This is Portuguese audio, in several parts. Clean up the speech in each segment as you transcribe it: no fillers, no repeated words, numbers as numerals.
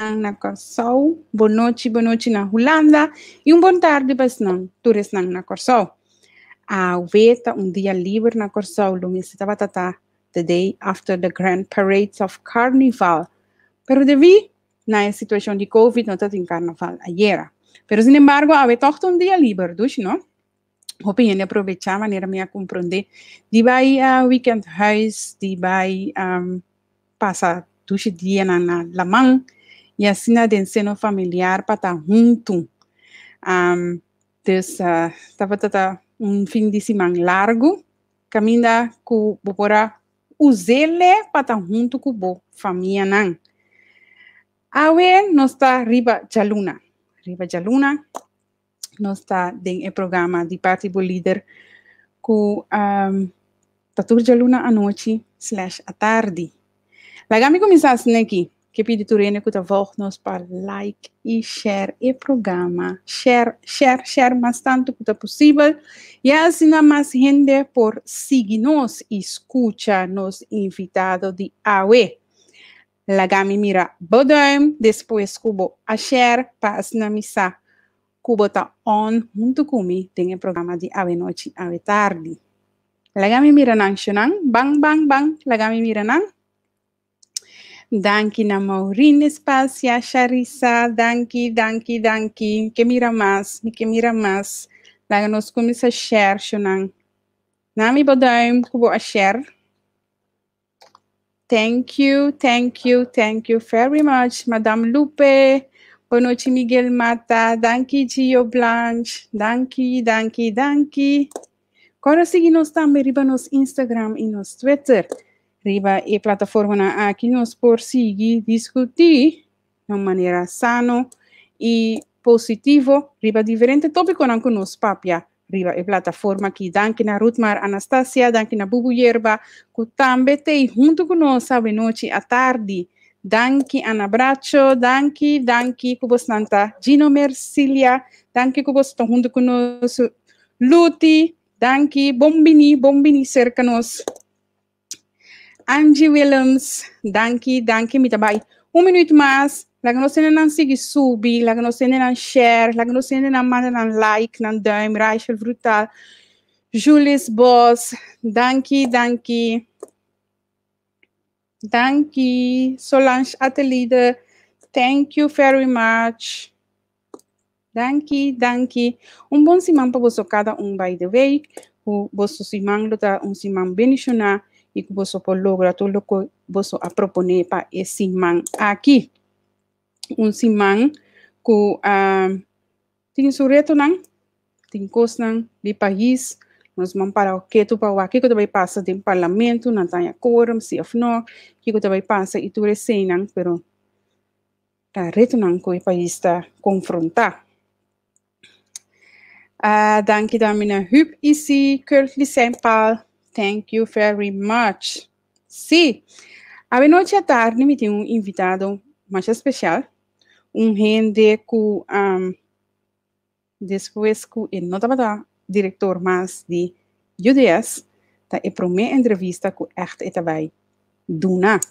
na Corsol, boa noite na Holanda e boa tarde para os turistas na Corsol. A weta dia livre na Corsol, lo estava the day after the grand parades of Carnival. Pero devido na situação de Covid, não está em Carnaval ayer. Pero, sin embargo, a weta dia livre, não? Hoop je aproveitar a maneira me compreender. Die vai weekend huis, die vai passa 2 dias na Lamang, e assim a ensino familiar para estar junto. Dus estava fim de semana largo, caminha com bora usele para estar junto com a família nan. Awe nós está riba Jaluna, nós está em programa de Partido Líder com Tatur Jaluna à noite / à tarde. Lagami começar aqui, que pedi turene que tá nos para like e share o programa. Share mais tanto que possível. E assim mais gente por seguir-nos e escutar nos invitados de AWE. Lagami mira bodem, depois cubo a share para assim missa cubo tá on junto comigo tem o programa de AWE noite, AWE tarde. Lagami mira nang shunang, bang, lagami mira nang. Danke na Maureen Espacia, Charissa, danke. Que mira mais. Laga nos começa a share, shunang. Nami bodaim kubo a share. Thank you very much, Madame Lupe. Boa noite, Miguel Mata. Danke, Gio Blanche. Danke. Agora seguimos também riba nos Instagram e nos Twitter. Riba e plataforma aqui nos por seguir, discutir de uma maneira sano e positivo. Riba diferente tópico não conosco, papia. Riba e plataforma aqui. Danke na Ruthmar Anastasia, danke na Bubu Yerba, que também tem junto conosco a noite à tarde. Danke Ana Bracho, danke, que você está. Gino Mercilia, danke que você está junto conosco. Luti, danke, bombini cerca-nos. Angie Williams, danke, me tabai. Minuto mais, laga nós não seguir subir, laga nós não share, laga nós não mandar like, não duim, Rachel Brutal, Julius Boss, danke. Solange Atelier, thank you very much. Danke. Bom semana para você cada by the way. O vosso semana tá semana bendicionar. E que você pode lograr tudo o que você a proponer para esse man aqui. Semana que tem seu reto não, tem coisa de país, nós vamos para o que tu para o que vai passar do parlamento, não tem quórum, se of não, que vai passar e tu recém pero tá reto não que o país está confrontar. Danke Damina Hüb ici, Curtly Sempal. Thank you very much. Sim, a noite à tarde me tem invitado mais especial, gente que depois que ele não estava diretor mais de UDS, tá a primeira entrevista que echt vai dar.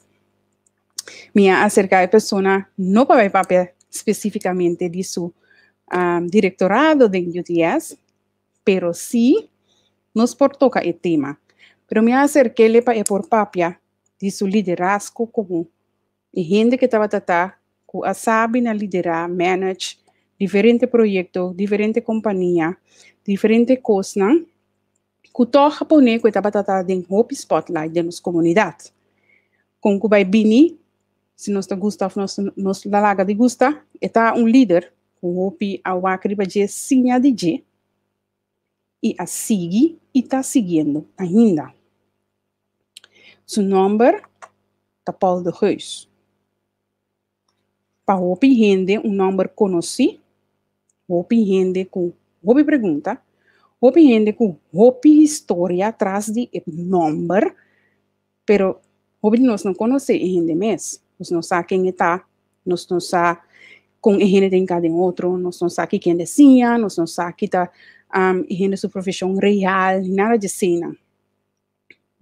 Minha acerca a pessoa não vai papel especificamente de seu directorado de UDS, pero sim nos por tocar o tema. Pero me acerquei para por papia de seu liderazgo como gente que estava que sabe na liderar, manage diferentes projetos, diferentes companhias, diferentes coisas, que todo japonês que estava em Hope Spotlight de nossa comunidade. Com que vai bini, se nós gostamos, nós lalaga de gusta, está líder com Hope a wakriba de sinha de G e a sigue e está seguindo ainda. Seu nome é Paulo de Reus. Para Hope gente, nome conhecido, Hope gente com Hope pergunta, Hope gente com Hope história atrás de nome, pero Hope nós não conhecemos gente mesmo. Nós não sabemos quem está, nós não sabemos com gente tem cada outro, nós não sabemos quem desenha, nós não sabemos que está gente sua profissão real, nada de cena.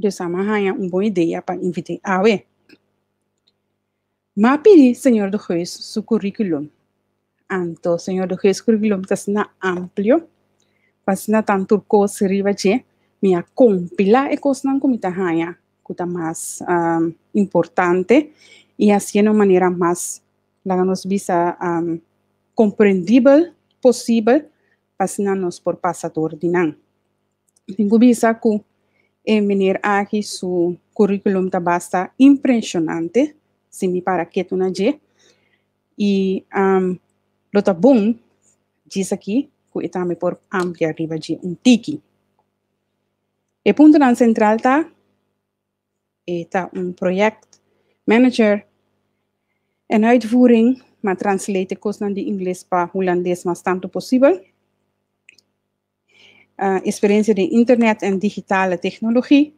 Então, essa é uma boa ideia para invitar a ver. Mapiri, Senhor do Reis, su currículum. Anto, Senhor do Reis, currículum tas na amplio, pas na tanto coisa riba je, minha compila e coisa não comita hanya, kuta mais importante e assim de uma maneira mais, lá nos bisa compreendível, possível, pas na nos por passador de não. Tenho bisa que e menir aqui su currículum tá basta impressionante, se me para que tu na je, e lo tá bom, diz aqui, que está me por amplia riba de tiki. E ponto nan central tá, tá project manager en uitvoering, maar translate kost naar die Engels pa Hollandees maar tanto possible. Experientie in internet en digitale technologie,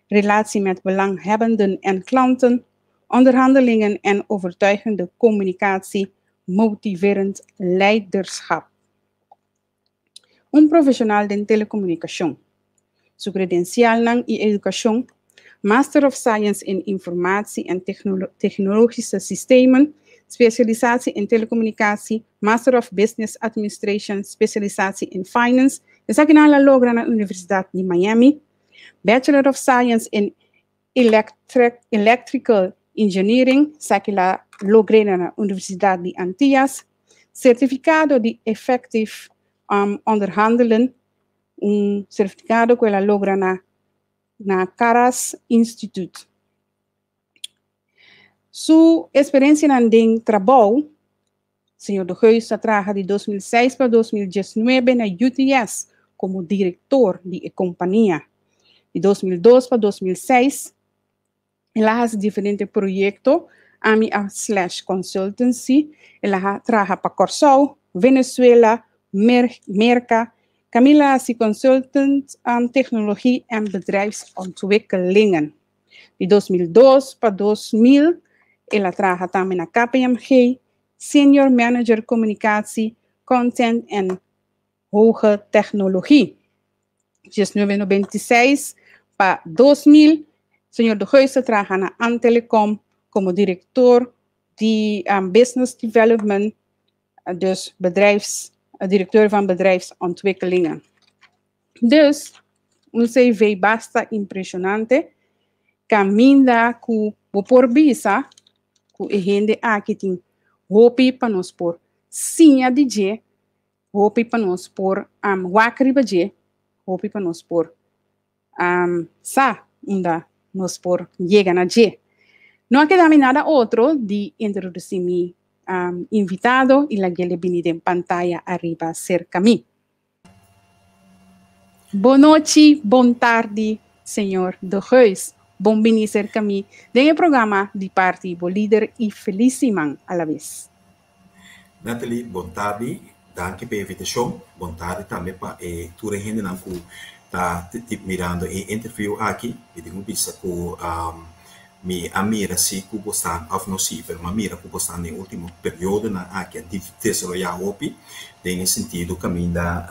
relatie met belanghebbenden en klanten, onderhandelingen en overtuigende communicatie, motiverend leiderschap. Profissional de telecomunicação. Su credencial nang e educação, Master of Science in Informatie en Technologische Systemen, specialisatie in telecommunicatie, Master of Business Administration, specialisatie in Finance, esa que la logra na Universidad de Miami, Bachelor of Science in Electrical Engineering, esa que la logra na Universidad de Antillas, Certificado de Effective Onderhandelen, certificado que la logra na Caras Institute. Su experiencia en trabajo, señor de Geus, trabaja de 2006 para 2019 na UTS como director de compañía. De 2002 para 2006, ela hace diferentes proyectos, AMI/consultancy, ela trabaja para Corsol, Venezuela, Merca, Camila is consultant aan technologie en bedrijfsontwikkelingen. De 2002 para 2000, ela trabaja también na KPMG, Senior Manager Communicatie, Content en Hoge Technologie. De 1996 para 2000, señor de Geus trabaja na Antelecom como director de Business Development, dus directeur van bedrijfsontwikkelingen. Dus, un CV basta impressionante, caminda ku por visa, ku gente aqui tem hopi para nós por sinha DJ, hopi para nós por wakri baje, hopi para nós por sa unda nós por llega na je. No queda nada otro de introducir mi invitado y la que le viene en pantalla arriba cerca a mí. Boa noite, bom tarde, senhor de Geus. Bom venir cerca a mí de programa de parte bo líder e felicíssimo a la vez. Nathalie, bom tarde. Danke pela invitação. Bom tarde também para toda a gente que está mirando a interview aqui. Eu tenho visto que mi amira si kubo stan of no si per ma mira kubo stan nel ultimo periodo na anche di desarrollar hopi nel sentido caminda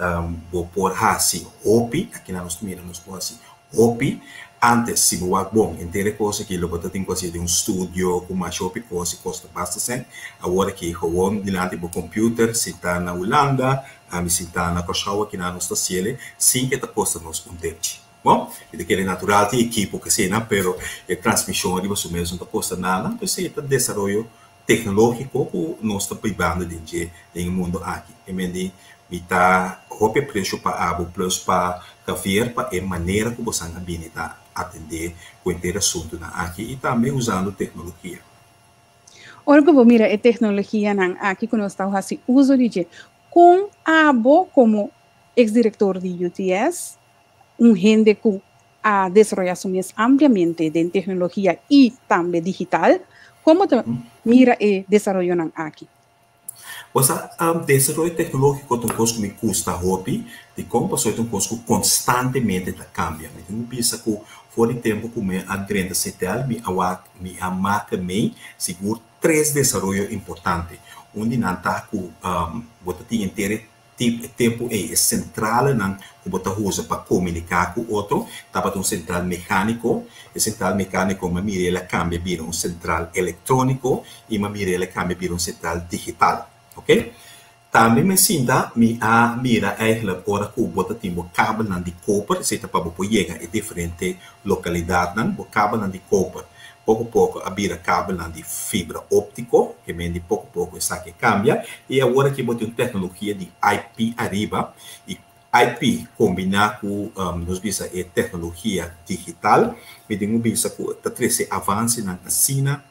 bo por hasi hopi aqui na nos mira nos por hasi hopi antes si bo bom intere cose che lo potete in quasi di un studio com mais hopi cose costa basta sen agora que gewoon dinante bo computer si sta na Holanda mi si sta na Kosovo aqui na nostra ciele sin che ta costa nos un tempo. Bom, e daquele natural de equipo que se não, pero a transmissão arriba su mesmo da posta nada, então se é desenvolvimento tecnológico que nós estamos privando de no mundo aqui. E me está hope preço para abo plus para café para a maneira que você habilita atender com o assunto na aqui e também usando tecnologia. Ora que mira a tecnologia na aqui que nós estamos fazendo uso de com abo como ex-diretor de UTS gente que ha desarrollado ampliamente de tecnología y también digital, ¿cómo mira el desarrollo aquí? O sea, desarrollo tecnológico es una cosa que me custa hobby, de cómo pasó es una cosa que constantemente cambia. Me tengo pensado que por el tiempo que me agrenda setel, me amaca me seguro 3 desarrollos importantes. Onde não está que você tem inteiro tempo é central não como tá usa para comunicar com o outro, tava um central mecânico, e central mecânico uma mirela cambia vira um central eletrônico e uma mirela cambia vira um central digital, ok? Também me sinta a mira eigenlijk ora que bota timbo cabo nan de copper, se tá para chegar em diferente localidade nan, o cabo nan de copper. Pouco a pouco a vira cabo nan de fibra óptico, que vem pouco a pouco está que cambia, e agora que bota uma tecnologia de IP arriba, e IP combinar com nos bisa a tecnologia digital, me digo bisa que tá trazer avanço na assina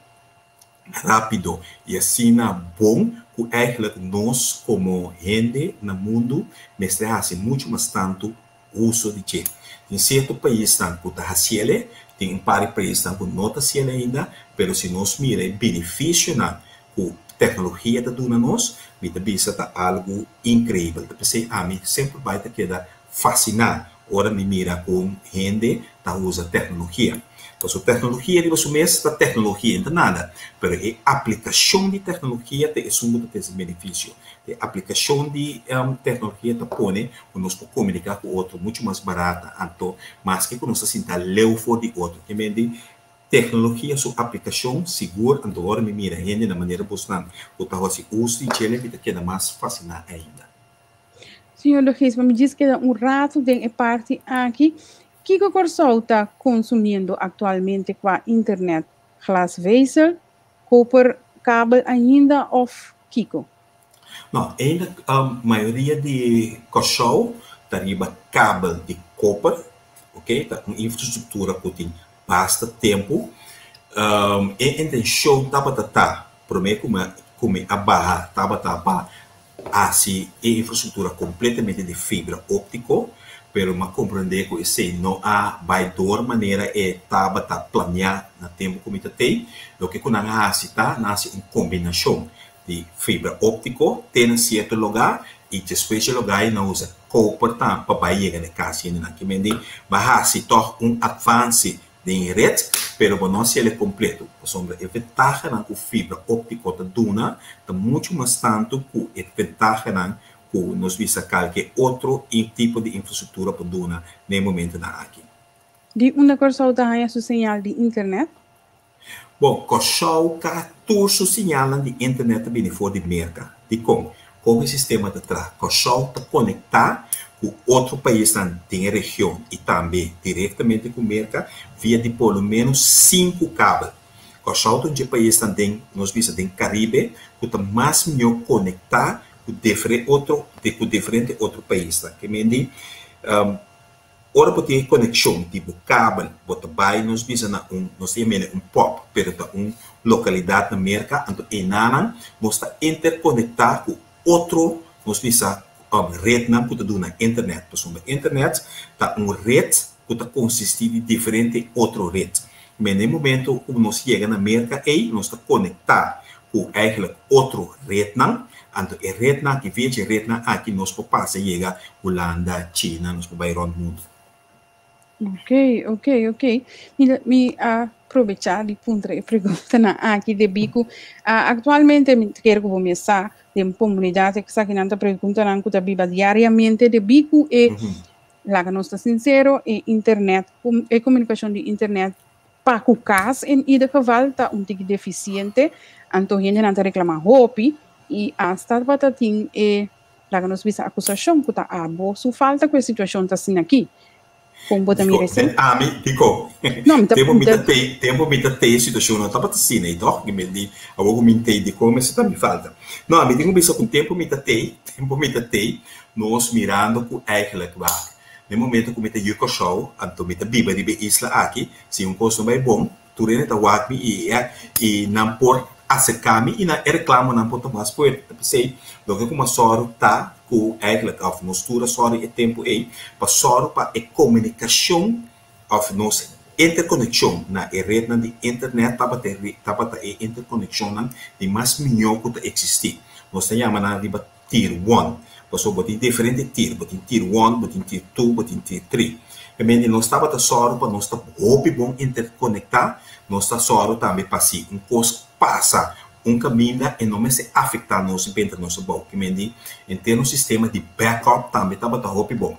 rápido e assina bom, que eigenlijk nós como gente no mundo nós fazemos muito mais tanto uso de che. Em certo país que está haciendo, tem um par de países que não está haciendo ainda, mas se nós miramos benefício na tecnologia da dona nós, me bisa tá algo incrível. Porque a mim sempre vai quedar fascinado. Ora me mira com gente que usa tecnologia. Então, a tecnologia de você mesmo, a tecnologia não é nada, mas a aplicação de tecnologia tem esse benefício. A aplicação de tecnologia te põe conosco comunicar com o outro muito mais barata, então, mas que conosco sinta leu de outro. Que vem tecnologia, sua aplicação segura, então agora me mira gente na maneira bastante, o tal se usa e ele fica queda mais fascinante ainda. Senhor Luís, me diz que rato de parte aqui. Kiko Corsol está consumindo atualmente com a internet glasvezel, copper, cabo ainda ou Kiko? Não, ainda a maioria de Corsol está riba cabo de copper, ok? Tá uma infraestrutura que tem bastante tempo. E a intenção estava para mim como a barra estava assim a infraestrutura completamente de fibra óptica, pero ma compreender que se não há baidor maneira estava planear na tempo como tem, o que quando nasce uma combinação de fibra óptica tem certo lugar e depois lugar não usa copper para chegar na casa na que mendi vai se toch avanço de rede, pero não se ele completo. Sombra a vantagem na fibra óptica da duna tá muito mais tanto que a vantagem na nos visa qualquer outro tipo de infraestrutura para duna no momento da aqui. De onde Corsol tem sua sinal de internet? Bom, Corsol captura sua sinal de internet bem fora de mercado. De como o sistema de trás, Corsol está conectado com outro país tem região e também diretamente com o mercado via de pelo menos 5 cabos. Corsol tem um país também nos visa tem Caribe que está mais melhor conectado com diferente outro país, tá? Que mendi, ora por ter conexão tipo cabo, bota vai nos visa na nós temos pop, pero tá localidade na América, então enana nós está interconectado com outro nos visa rede na puta do na internet, por exemplo, internet tá rede que tá consiste de diferente outro rede, mas no momento como nós chega na América, aí nós está conectado com eigenlijk outro rede não. Então, a rede que veja a rede aqui nós podemos chegar Holanda, China, nós podemos ir ao mundo. Ok. Me aproveitar de punta e pergunta aqui de bico. Atualmente, me quero começar de uma comunidade que está querendo perguntar que está diariamente de bico e lá que nós está sincero e internet, e comunicação de internet para o caso, em ida geval está tique deficiente, então a gente não está reclamando hopi. E hasta batatin lá que nós vimos a acusação que está só falta que a situação está assim aqui. Como botar me recém? Dico. Não, tempo me tem situação não está assim, né? Então, que me di, agora me entende de como isso também falta. Não, me digo isso com tempo me tem, nós mirando com eigenlijk waar. No momento que me tem Yuko Show, então me tem biba de isla aqui, se custo mais bom, tu rene tá wakmi e não por acercar-me e na reclamo não pode mais por sei do que uma soro tá com eigenlijk of nos tura soro e tempo aí para soro para a comunicação of nos interconexão na rede de internet para ter a interconexão de mais melhor que existir nós temos na riba tier 1 passou botin diferente tier 1 botin tier 2 botin tier 3 e bem nós estava tá soro para nós está bom interconectar nós está soro também para si coisa passa caminho e não se afetar nosso bem nosso bom que mendi em ter um sistema de backup também tá bota roupa bom.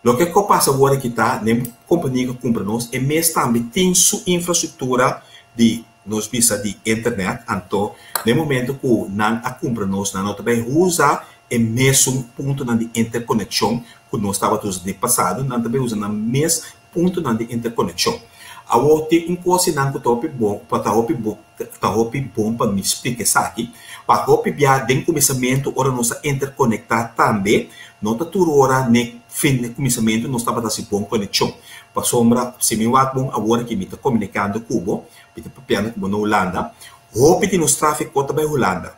Lo que passa agora que tá nem companhia que compra nós é mesmo também tem sua infraestrutura de nos visa de internet então no momento que não a compra nós não também usa é mesmo ponto de interconexão que nós estava usando no passado não também usa no mesmo ponto de interconexão. Agora tem coisa não que tá bom para me explicar isso aqui. Para hopi bia den começamento ora nós interconectar também, não tá tudo ora ne fim de começamento nós estava assim bom conexão. Para sombra se me vai bom agora que me tá comunicando cubo, me tá papiando cubo na Holanda, hopi que nos tráfico também Holanda.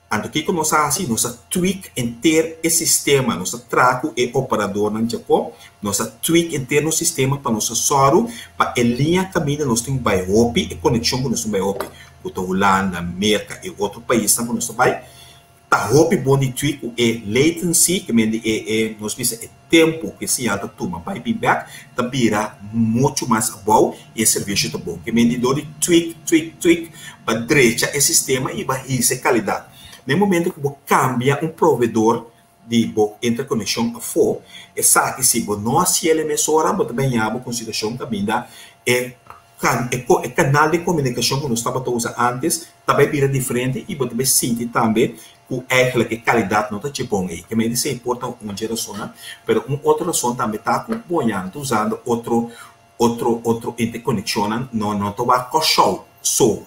Então, o que nós fazemos? Nós tweak inteiro o sistema, nós trago o operador no Japão, nós tweak inteiro o sistema para nós soro, para a linha caminho nós temos by hopi e conexão com nós by hopi, com a Holanda, América e outro país também nós vai. Tá hopi bom de tweak e latency, que nós vemos o tempo que se alta turma vai feedback, tá vira muito mais bom e o serviço tá bom. Que de tweak para direita o sistema e vai essa qualidade. No momento que você cambia provedor de interconexão a for, é sabe que se você não se ele emissora, você também há consideração também da canal de comunicação que nós estávamos usando antes, também vira diferente e você também sente também que a qualidade não está te bom aí. Que me se importa uma geração, mas uma outra razão também está acompanhando, usando outro interconexão, não está com show.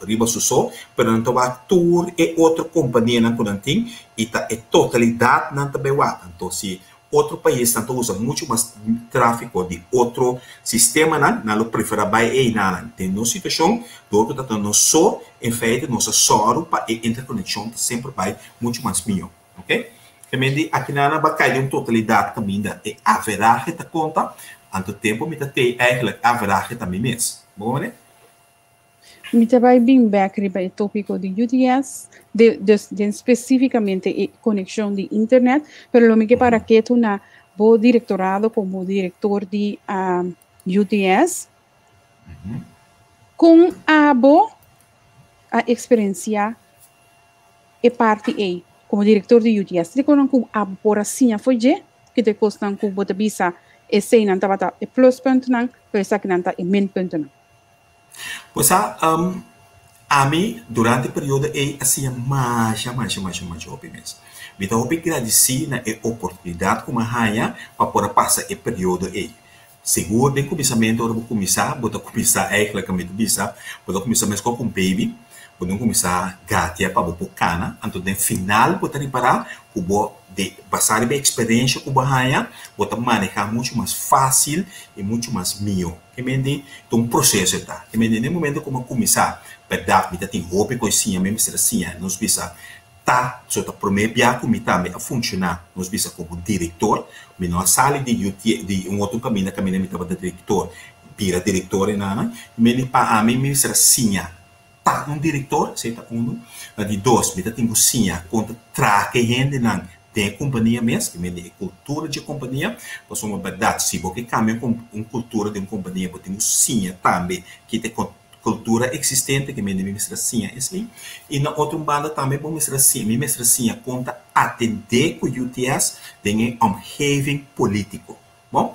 Riba so, pero não vai tour e outra companhia na Corantim e tá é totalidade não também lá. Então se outro país tanto usa muito mais tráfego de outro sistema não prefere vai e não tem uma situação do outro tanto não só em feito nossa soro para a interconexão sempre vai muito mais melhor, ok? Também aqui na vai de uma totalidade também da averagem da conta, anto tempo me tem averagem também mesmo, bom né? Me vai bem back para o tópico de UTS, de especificamente a conexão de internet, pero lo que para que tu na bo directorado como diretor de UTS, com a experiência e parte A como diretor de UTS, te conan com a boracinha foi je que te costan com bota bisa e sei nan tabata e plus ponto nan, pero sa que nan ta e min ponto nan. Pois a mim, durante o período, assim, mais hobby mesmo. Então, eu agradeci na oportunidade como rainha para poder passar o período aí. Seguro, de começamento, eu vou começar claramente, vou começar mesmo com um baby, vou começar a gatear para o cana, então, no final, vou reparar que vou passar a experiência com a rainha, vou manejar muito mais fácil e muito mais melhor. Que me diz, então, um processo tá. Que me diz, no momento como começar, pedar, me tem roupa e coisinha, mesmo ser assim, nós bisa tá, só tá primeiro biar como também a funcionar, nós bisa como diretor, me não sala de um outro caminho me tava de diretor, vira diretor e nada, me para a mim me ser assim, tá um diretor, sei tá de dois, me tem coisinha, conta traque gente não tem companhia mesmo, que me cultura de companhia, pois uma verdade, se você cambia com uma cultura de uma companhia, você tem um sim também, que tem cultura existente, que me mestra sim, assim, e na outra banda também, vou mestra sim, conta atender com o UTS, tem um omgeving político, bom?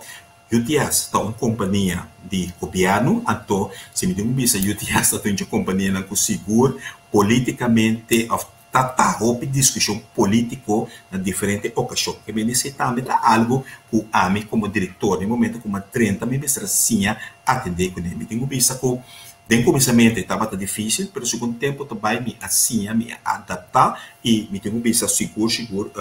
UTS é uma companhia de governo, então, se me diz que UTS é uma companhia que segura politicamente, tá roupa discussão político na diferente ocasião. Que me disse também algo que a mim como diretor, no momento como 30, me mestra sim atender com ele. Tenho visto que de começamento estava difícil, mas no segundo tempo também me assim, me adaptar e me tenho visto seguro,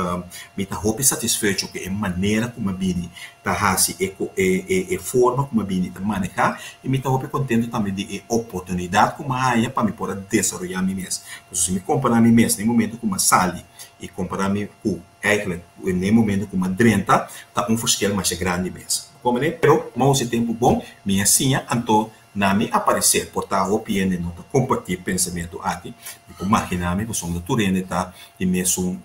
me tá roupa satisfeito que é maneira como a bini tá assim, é forma como a bini tá manejar e me tá roupa contente também de oportunidade como a área para me poder desenvolver a mim mesmo. Se me comparar a mim mesmo, no momento como a sali e comparar me com eigenlijk, no momento como a 30, tá fasquel mais grande mesmo. Como né? Pero, mas esse tempo bom, minha assim, então na me aparecer, portar a opinião, não compartilhar pensamento aqui, tipo, imaginar-me que sou natureza, tá, de mesmo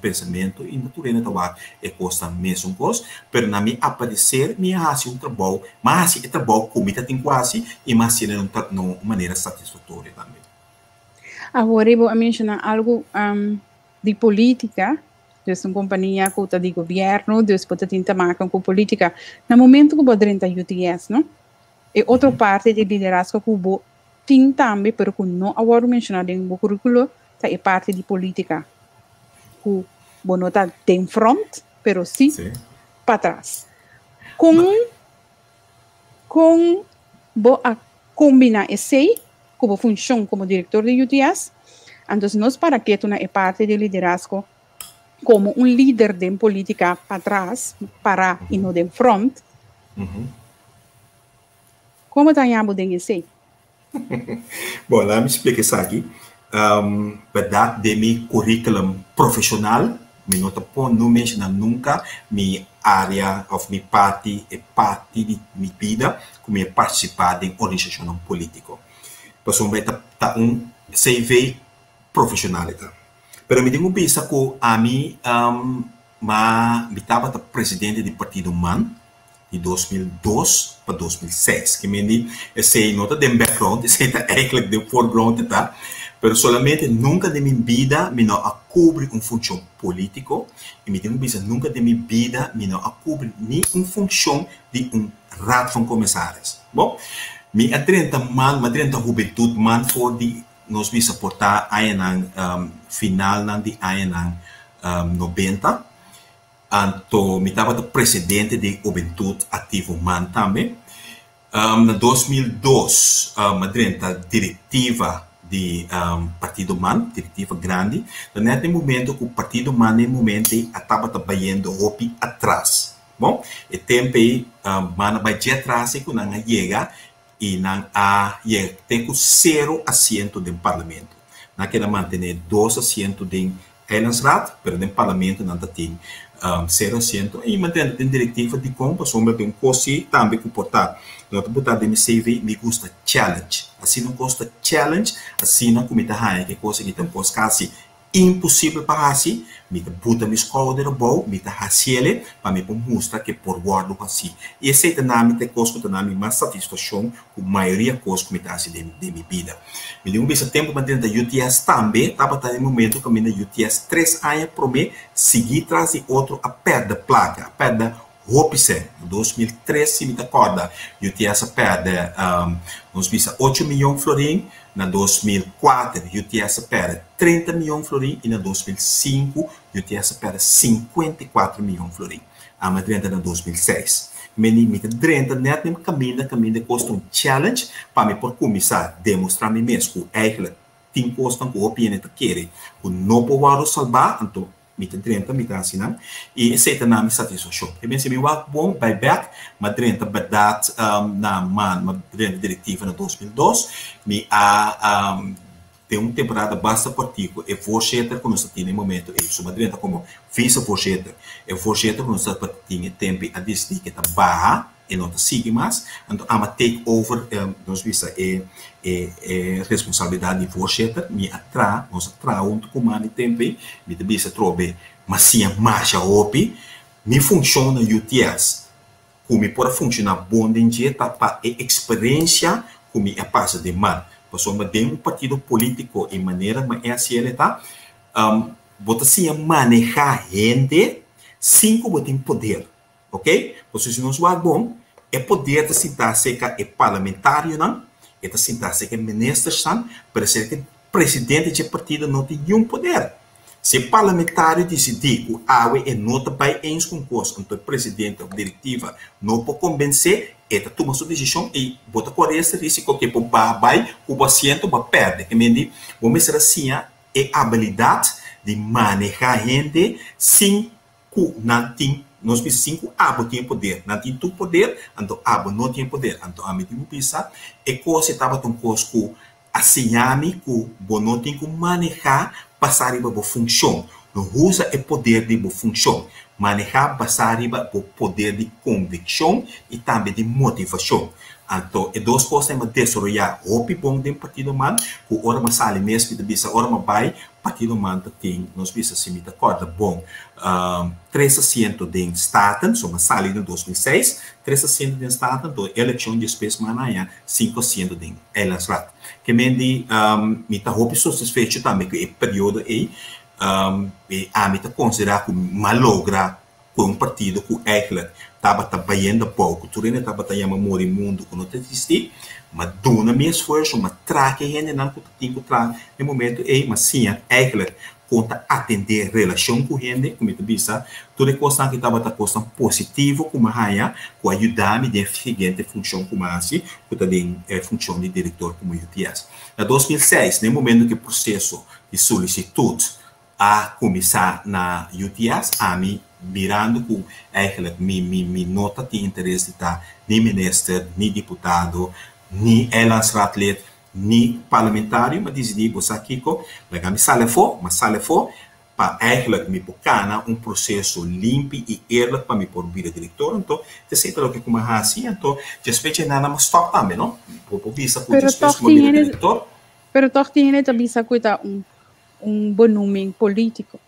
pensamento, e natureza tá é costa mesmo coisa, pero na me aparecer, me hace um trabalho, mas esse trabalho como tem quase, e mas ele não tá de maneira satisfatória também. Agora eu vou mencionar algo de política. Dus uma companhia que está de governo, dus pode tentar marcar com política. No momento que vou dentro da UTS, não? E outra parte de liderazgo que vou tem também, pero que não agora mencionar em meu currículo, é parte de política. Que vou não estar em front, pero sim para trás. Com vou a combinar esse como função como diretor de UTS, então nós para que tu é parte de liderazgo como um líder de política para trás, para e não de front. Como está a mudar isso? Bom, lá me explica isso aqui. Verdade de meu currículo profissional, me não menciona nunca minha área ou minha parte de minha vida como eu participar de organização política. Pessoalmente, está CV profissional. Pero me digo bisa ko ami me estava presidente do Partido MAN de 2002 para 2006. Que me sei nota de background, sei tá eigenlijk de foreground tá. Pero solamente nunca de minha vida me não cobrir uma função política e me digo bisa nunca de minha vida me não cobrir nem uma função de raad van commissaris. Bom, me adrenta man, me adrenta juventude man voor die nós vamos suportar a final de 90. Então, me estava presidente de Juventude Ativo Man também. Em 2002, me diretiva de Partido Man, diretiva grande. Nesse momento, o Partido Man, estava trabalhando atrás. Bom, e tempo man vai atrás e quando chega e tem 0 assento do parlamento. Não quer manter 2 assentos do Eilandsraad, mas no parlamento não tem 0 assento. E mantém a diretiva de compra, sombra de coisa também comportar. Não te botar de CV, me gusta challenge. Assim não gosta challenge, assim não comita raia, que coisa que tem quase impossível para assim, me bota me escola de bom, me ele para me mostrar que por guardo assim. E esse é também tem coisa que também mais satisfação com a maioria coisa que me dá assim de minha vida. Me deu esse tempo para dentro da UTS também, estava no momento que eu na UTS 3 anos para mim seguir atrás de outro a perda placa, a perda Hopisen, em 2013, me acorda, UTS perde uns 8 milhões de florins, na 2004, UTS perde 30 milhões de florins, e na 2005, UTS perde 54 milhões de florins. A Madrid na 2006. Me drenta net nem caminho custa um challenge para me por começar a demonstrar me mesmo que eigenlijk tem costa com opinião que quer, o não pode salvar, então me drenta me tá assim, não? E esse é também satisfação. E bem se me vai bom buyback, mas drenta verdade na man, drenta diretiva na 2002, me tem uma temporada basta partido e voorzitter que nós temos no momento e sua drenta como vice-voorzitter e voorzitter que nós temos tempo a decidir que está barra e não sigue mais então a take over nós visa responsabilidade de voorzitter me atra nós atra junto com mani tempo me bisa trobe mas sim marcha opi me funciona UTS como pode funcionar bom de dieta para experiência como é passa de man Pessoal, tem um partido político em maneira, mas é assim, ele tá, bota assim, manejar gente, 5 botem poder, ok? Porque se nós vamos bom, é poder de sentar-se que é parlamentário, não? É de sentar-se que é ministro, não? Para ser que presidente de partido não tem nenhum poder. Se parlamentário decidir que o AUE é nota para em concurso, então o presidente ou diretiva não pode convencer, ele toma sua decisão e bota correr esse risco que o o assento vai perder. Vamos dizer assim, é a habilidade de manejar gente sem que não tem, nós precisamos que abo tem poder, não tem tu poder, então abo não tem poder, então a mim tem que pensar, é coisa estava tão coisa que assim que não tem que manejar passar riba a função, não usa o poder de função. Manejar passar riba o poder de convicção e também de motivação. Então, e duas coisas é desarrollar o bom do partido man, que ora mas sale mesmo, bisa ora mas vai partido man tem, nós bisa se me acorda bom, 3% de staten, so mas sale no 2006, 3% de staten, do eleição de espécie manhã, 5% de elas lá. Que mendi, me tá roupa satisfeito também que o período aí, a me tá considerar como malogra com um partido que eigenlijk estava trabalhando pouco, tudo ainda estava trabalhando no mundo que não existe, mas dona meu esforço, mas traque ainda não que tem que trazer no momento aí, mas sim, eigenlijk conta atender relação com gente, como eu disse, toda coisa que estava coisa positivo como a com ajudar-me de seguinte função como assim, que também é função de diretor como UTS. Na 2006, no momento que o processo de solicitude a começar na UTS, a mim mirando que eigenlijk me nota de interesse de estar nem ministro, nem deputado, nem elandsraadlid, nem parlamentário, mas decidi botar aqui que me sale for, para eigenlijk me bocana um processo limpo e eerlijk para me por vir diretor, então, te sei que como assim, então, despeje nada mais stop também, não? Por visa que despeje como vir diretor. Pero toch tiene também essa coisa bom nome político.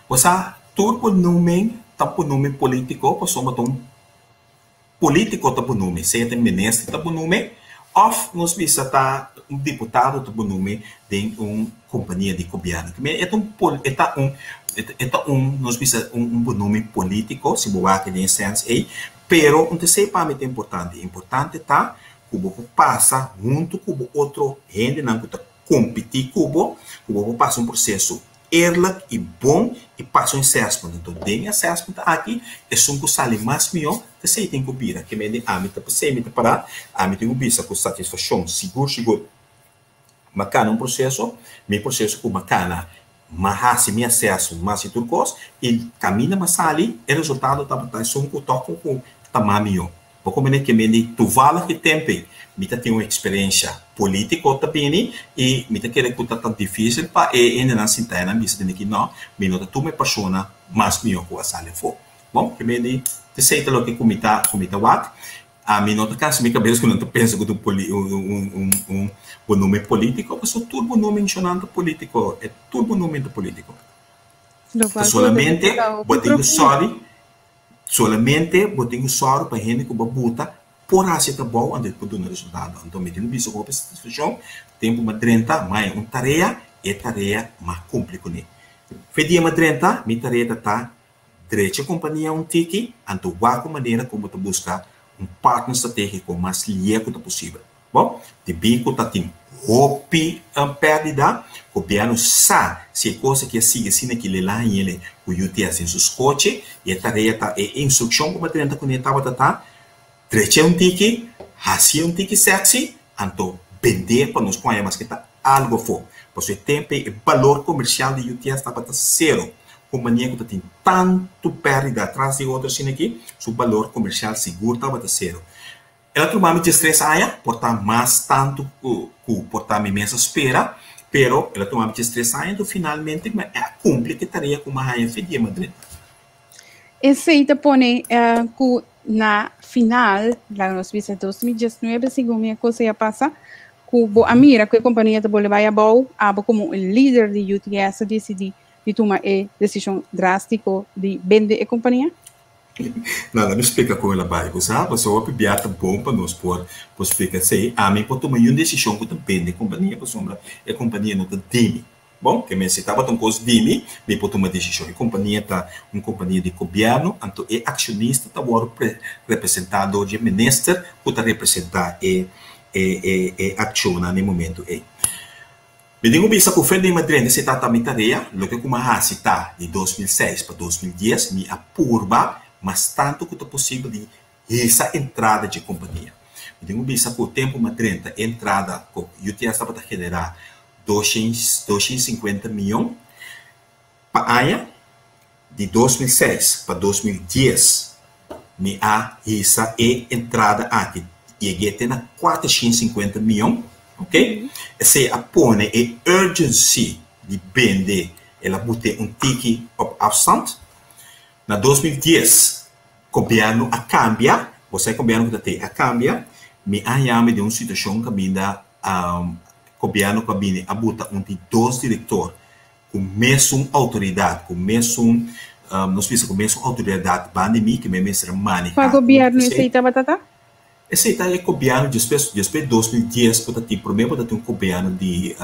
Você turbo nome, tapo nome político, passou um político tapo nome, seja ministro tapo nome, of nós visa tá deputado tapo nome de companhia de governo. Nós visa bom nome político, se boa que nem sense aí, pero não sei para mim é importante tá cubo passa junto com outro gente não que competir cubo passa um processo eerlijk e bom e passa um assessment. Então, tem assessment aqui, é só que sale mais melhor, que você tem que vir, que me dê âmbito para você, para âmbito que visa com satisfação, seguro. Macana um processo, meu processo com macana, mas me acesso, mas e tudo coisa, e caminha mas sale, e resultado tá só que toca com tamanho melhor. Porque como é que me dê, tu vale que tempo, me tem uma experiência política também e me quer que tá tão difícil para ainda não sentar na mesa de que não me nota tu me persona mais melhor que a sala for bom que me te sei lo que comita what a me nota caso me cabeça que não tô penso que um nome político mas o turbo nome mencionando político é turbo nome político solamente botinho sorry para gente que bobuta por assim tá bom onde pode dar resultado. Então me digo isso com satisfação, tempo mais 30, mais uma tarefa mais complicada. Fedia mais 30, minha tarefa tá direita companhia tiki, então qual maneira como tu buscar partner estratégico mais liado possível. Bom, de bico tá tem hopi perdida, o governo sabe se coisa que sigue assim que lá ele o UTS em seus coches e a tarefa é instrução como 30 conectava tá treche tiki, assim tiki sexy, então vender para nos põe mas que tá algo for. Por seu tempo, o valor comercial de UTS estava zero. Companhia que tem tanto perda atrás de outros aqui, seu valor comercial seguro estava zero. Ela tomava de estresse aí, portar mais tanto portar imensa espera, pero ela tomava de estresse aí, então finalmente é cumpre que tarefa com uma raia fedia Madrid. Esse aí te põe na final, lá nos visa 2019, segundo a coisa ia passar, que a mira que a companhia te pode vai a bom, como o líder de UTS decidi de tomar a decisão drástica de vender a companhia? Não, me explica como ela vai, sabe? Você vai pedir bom para nós por explicar se a mim pode tomar uma decisão que vende a companhia, por sombra, a companhia não tem. Bom, que me estava tão coisa de mim, me pode tomar decisão. A companhia tá uma companhia de governo, então é acionista, tá agora representado de ministro, que tá representar aciona no momento aí. Me digo bisa que o Fernando de Madrid se tá também tarefa, lo que como a cita de 2006 para 2010, me apurba, mas tanto que é possível de essa entrada de companhia. Me digo bisa que o tempo Madrid entrada, que o UTS estava a generar 250 milhões para a de 2006 para 2010 me a essa entrada aqui e tem 450 milhões, ok? Se apone a urgency de vender ela bote tiki op afstand na 2010 governo a cambia você governo que tem a cambia me ayame de uma situação que binda governo que bine abuta de dois diretor com mesmo autoridade, com mesmo nós vimos com mesmo autoridade bande mi que me mesmo manejar. Para governo aceita batata? Aceita é governo depois 2010 para ter primeiro para ter governo de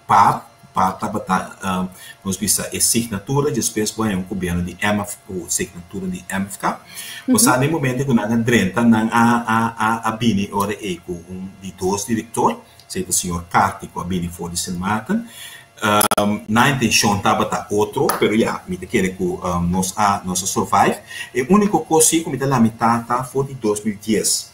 PAP para nós vimos a assinatura depois vai governo de MF ou assinatura de MFK. Mas no momento que nós drenta a bine ora com de dois diretor, seja o senhor Cartico a bine for de Sint Maarten. Na intenção estava tá outro, pero já me quer que nós survive. E a única coisa que me dá a metade tá foi de 2010.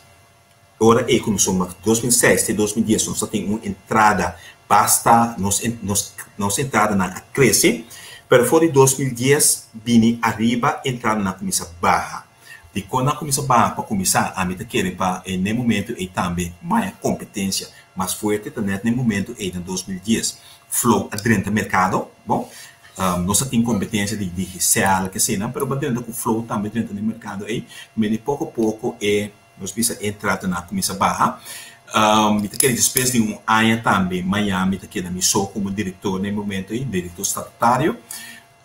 Agora é como somos 2006 e 2010 nós tem uma entrada basta nós entrada na cresce, pero foi de 2010 vini arriba entrada na comissão barra. E quando a comissão barra para começar a me querer para no momento e também mais competência mais forte também no momento e em 2010 flow dentro do mercado, bom, nós temos competência de digital, que seja, mas dentro do flow também dentro do mercado, aí, mas pouco a pouco nós precisamos entrar na comissão barra. Depois de um ano também, Miami, me sou como diretor no momento, diretor estatutário.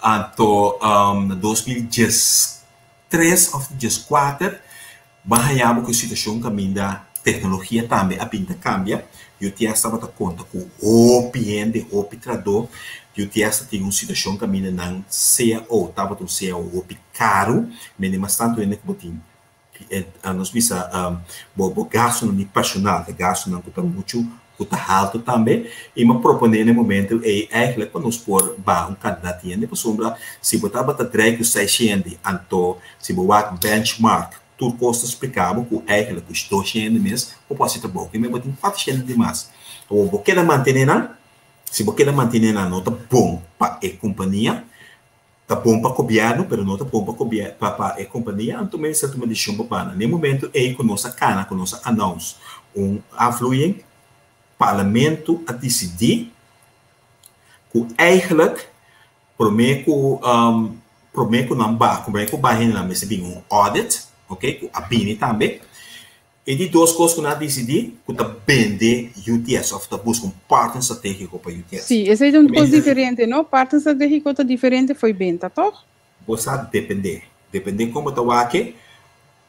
Então, em 2013 ou 2014, bahayabo que a situação caminha, tecnologia também a pinta cambia. Eu tinha estava a conta com o cliente, o pitrador. Eu tinha tem uma situação que caminha não CEO, estava com CEO o caro, mas tanto ainda que botin nós vimos o gasto no personal, o gasto não custa muito, custa alto também. E me proponer no momento é quando nós por um candidato ainda para sombra se botar para drag o 600, então se botar benchmark tudo custa explicável com que custou cheio mesmo, ou pode ser bom, que me botem 400 demais. Ou você quer manter se você quer manter não tá bom para a companhia, tá bom para o governo, mas não tá bom para a companhia, então mesmo se toma decisão para no momento com nossa cana, com nossa anúncio, afluente parlamento a decidir que eigenlijk prometo não vai, como é que vai ainda receber audit, ok? A BINI também. E de duas coisas que nós decidimos, que está vender UTS, ou está buscando partner estratégico para UTS. Sim, essa é uma coisa diferente, não? Partner estratégico está diferente, foi venda, tá? Você depende como está aqui.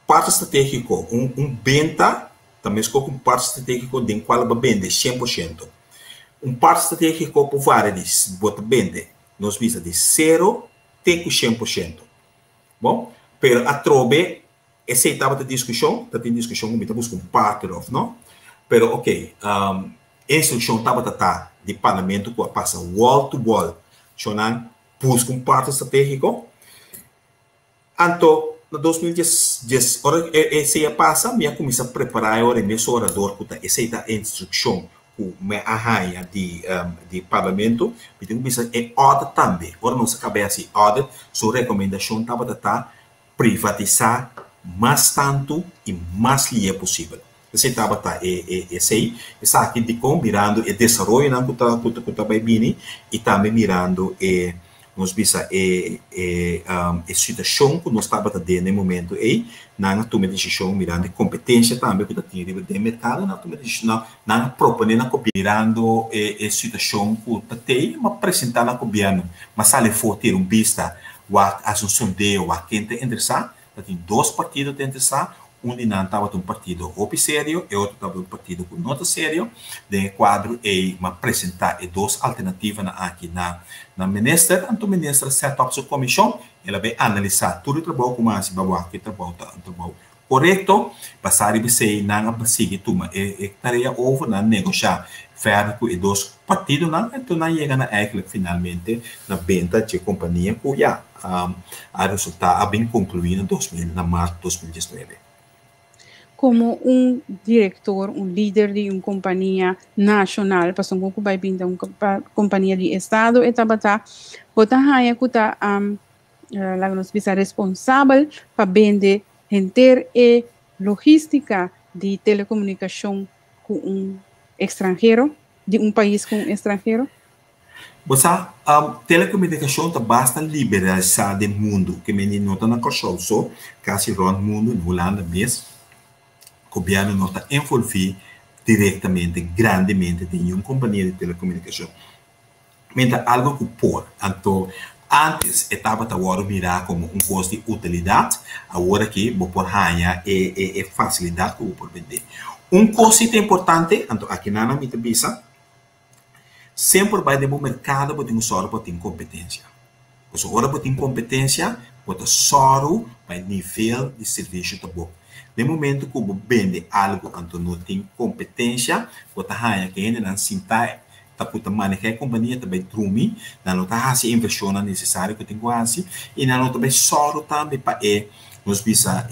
Partner estratégico, venda, também com um partner estratégico de qual vai vender 100%. Um partner estratégico por vários, bota vender, nós visa de 0 até 100%. Bom, pero a trobe essa etapa de discussão, tem discussão com muita busca partner of, não? Pero ok, instrução estava de parlamento que passa wall to wall, chonan busca partner estratégico. Então, em 2010, hora essa passa, minha comissão preparar a minha orador que essa instrução que me arranha de parlamento, me tem que audit também. Ora nossa cabeça audit, sua recomendação estava privatizar mais tanto e mais livre possível. Você estava essa aqui de como mirando o desenvolvimento que está bem e também mirando nós vimos a situação que nós estava tendo no momento na toma de decisão mirando a competência também que está tendo no mercado na toma de decisão na propondo mirando a situação que está tendo mas apresentar na governo mas se ele for ter vista a sondeo a quem está interessado tem dois partidos que interessar onde não estava um partido op sério e outro estava um partido com nota sério de quadro e apresentar duas alternativas aqui na ministra então a ministra set up sua comissão ela vai analisar tudo o trabalho como assim vai que trabalho correto passar e você não seguir tuma tarefa over na negociar ferro com dois partidos não então não chega na finalmente na venda de companhia que já a resultado bem concluído na março de 2019. Como diretor, líder de uma companhia nacional, passou um pouco vai vir de uma companhia de Estado, e tabata, botar raia que está responsável para vender enter e logística de telecomunicação com estrangeiro, de país com estrangeiro. Você telecomunicação está bastante liberalizada no mundo, que menino não está na construção, quase no mundo, na Holanda mesmo. governo não está envolvido diretamente, grandemente, em uma companhia de telecomunicação. Mas algo que por, então, antes estava a mirar como um custo de utilidade, agora que vou por ganhar é facilidade que vou por vender. Um custo importante, então aqui na minha cabeça, sempre vai ter um mercado para ter só para ter competência. Porque agora para ter competência, para só para nível de serviço tá bom. No momento que você vende algo, então não tem competência, você ganha que ainda não sinta taputa manejar a companhia também trumi, não está a inversão necessária que tem quase e não também só também para nos visa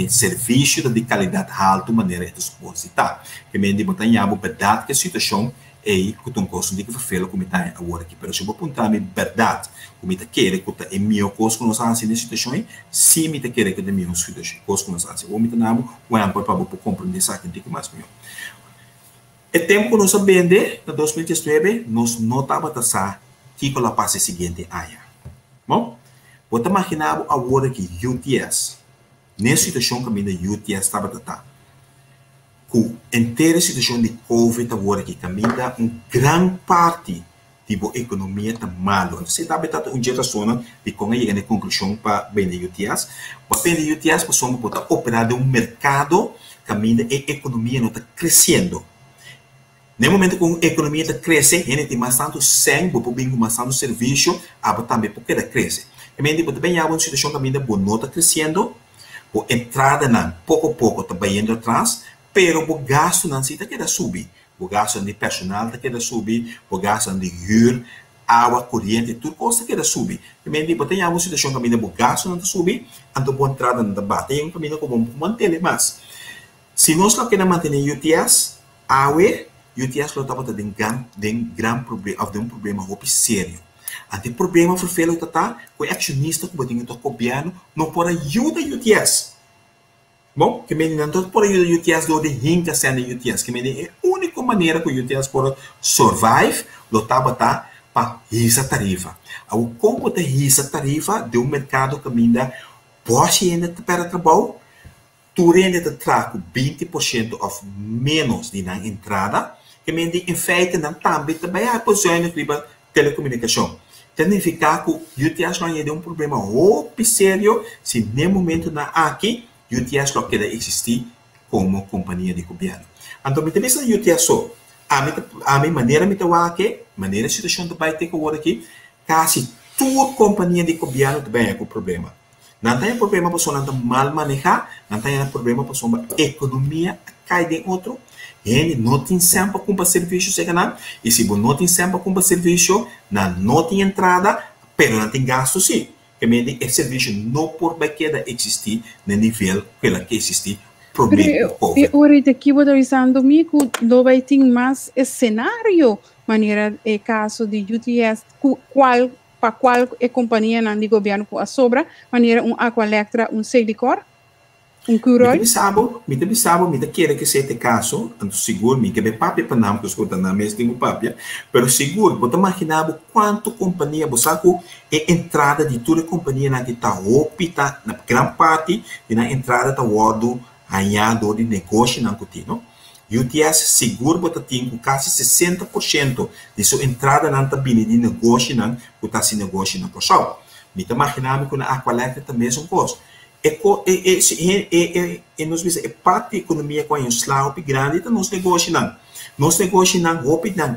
serviço de qualidade alta maneira de expositar que me diz botar a verdade que a situação é que tu gosta de que fazer como está agora aqui, mas se eu apontar a verdade como está querer que é meu costo que nós fazemos nessa situação, se me está querer que é meu costo que nós fazemos, ou me está não o é para compreender isso aqui que mais meu. O tempo que nós vende, em 2019, nós não estávamos a que a passe seguinte ano. Bom, você imaginava agora que UTS, nessa situação que a UTS estava a com a inteira situação de Covid agora que caminha uma grande parte da economia está mal. Você está a um jeito zona de como chegar na conclusão para vender UTS. Para vender UTS, pessoas podem operar de um mercado que a economia não está crescendo. No momento que a economia está crescendo, a gente tem bastante sangue, para poder bastante serviço, também porque ela cresce. Também tem uma situação que ainda não está crescendo, a entrada não, pouco a pouco está indo atrás, pero o gasto não está querendo subir. O gasto de personal está querendo subir, o gasto de huur, água, corrente, tudo coisa querendo subir. Também tem uma situação que ainda o gasto não está subir, então a entrada não está batendo, tem um caminho como manter mais. Se nós não queremos manter o UTS, UTS lo estava tendo grande problema, um problema muito sério. Ante problema foi feito tá com o acionista que botinho do governo não pode ajudar UTS. Bom, que me não pode ajudar UTS do de rinca sendo UTS, que me é a única maneira que o UTS pode survive, lo estava tá para essa tarifa. O como da essa tarifa de um mercado que ainda pode ainda para trabalho, tu ainda trago 20% of menos de na entrada. Que em feite não também a posição na telecomunicação. Significa que o UTS não é um problema muito sério se no momento na aqui UTS não quer existir como companhia de governo. Então, me interessa o UTS só. A minha maneira me aqui, maneira situação do país que agora aqui, quase toda companhia de governo também é com problema. Não tem problema para pessoa mal manejar, não tem problema para pessoa economia cai de outro. Ele não tem sempre comprar serviço, e se você não tem sempre comprar serviço, não tem entrada, mas não tem gasto sim. Que esse serviço não pode existir no nível que existe problema. Ahorita aqui eu estou dizendo que não vai ter mais cenário, maneira é caso de UTS, para qual é companhia de governo que a sobra, maneira Aqualectra, Celicor. Me quer que seja caso, seguro, que é papel para não, que eu escuto na mesa tem papel, mas seguro, você imaginar quanto companhia, você sabe a entrada de toda a companhia na que está opita, na grande parte, e na entrada está o ganhador de negócio na contínuo. UTS seguro, você tem quase 60% de sua entrada na tabina de negócio, na que está se negócio na pessoa. Me imaginar que na Aqualectra também é um custo. Nós vemos a parte da economia com um slaupe grande da nosso negócio não. Nosso negócio não, hope não,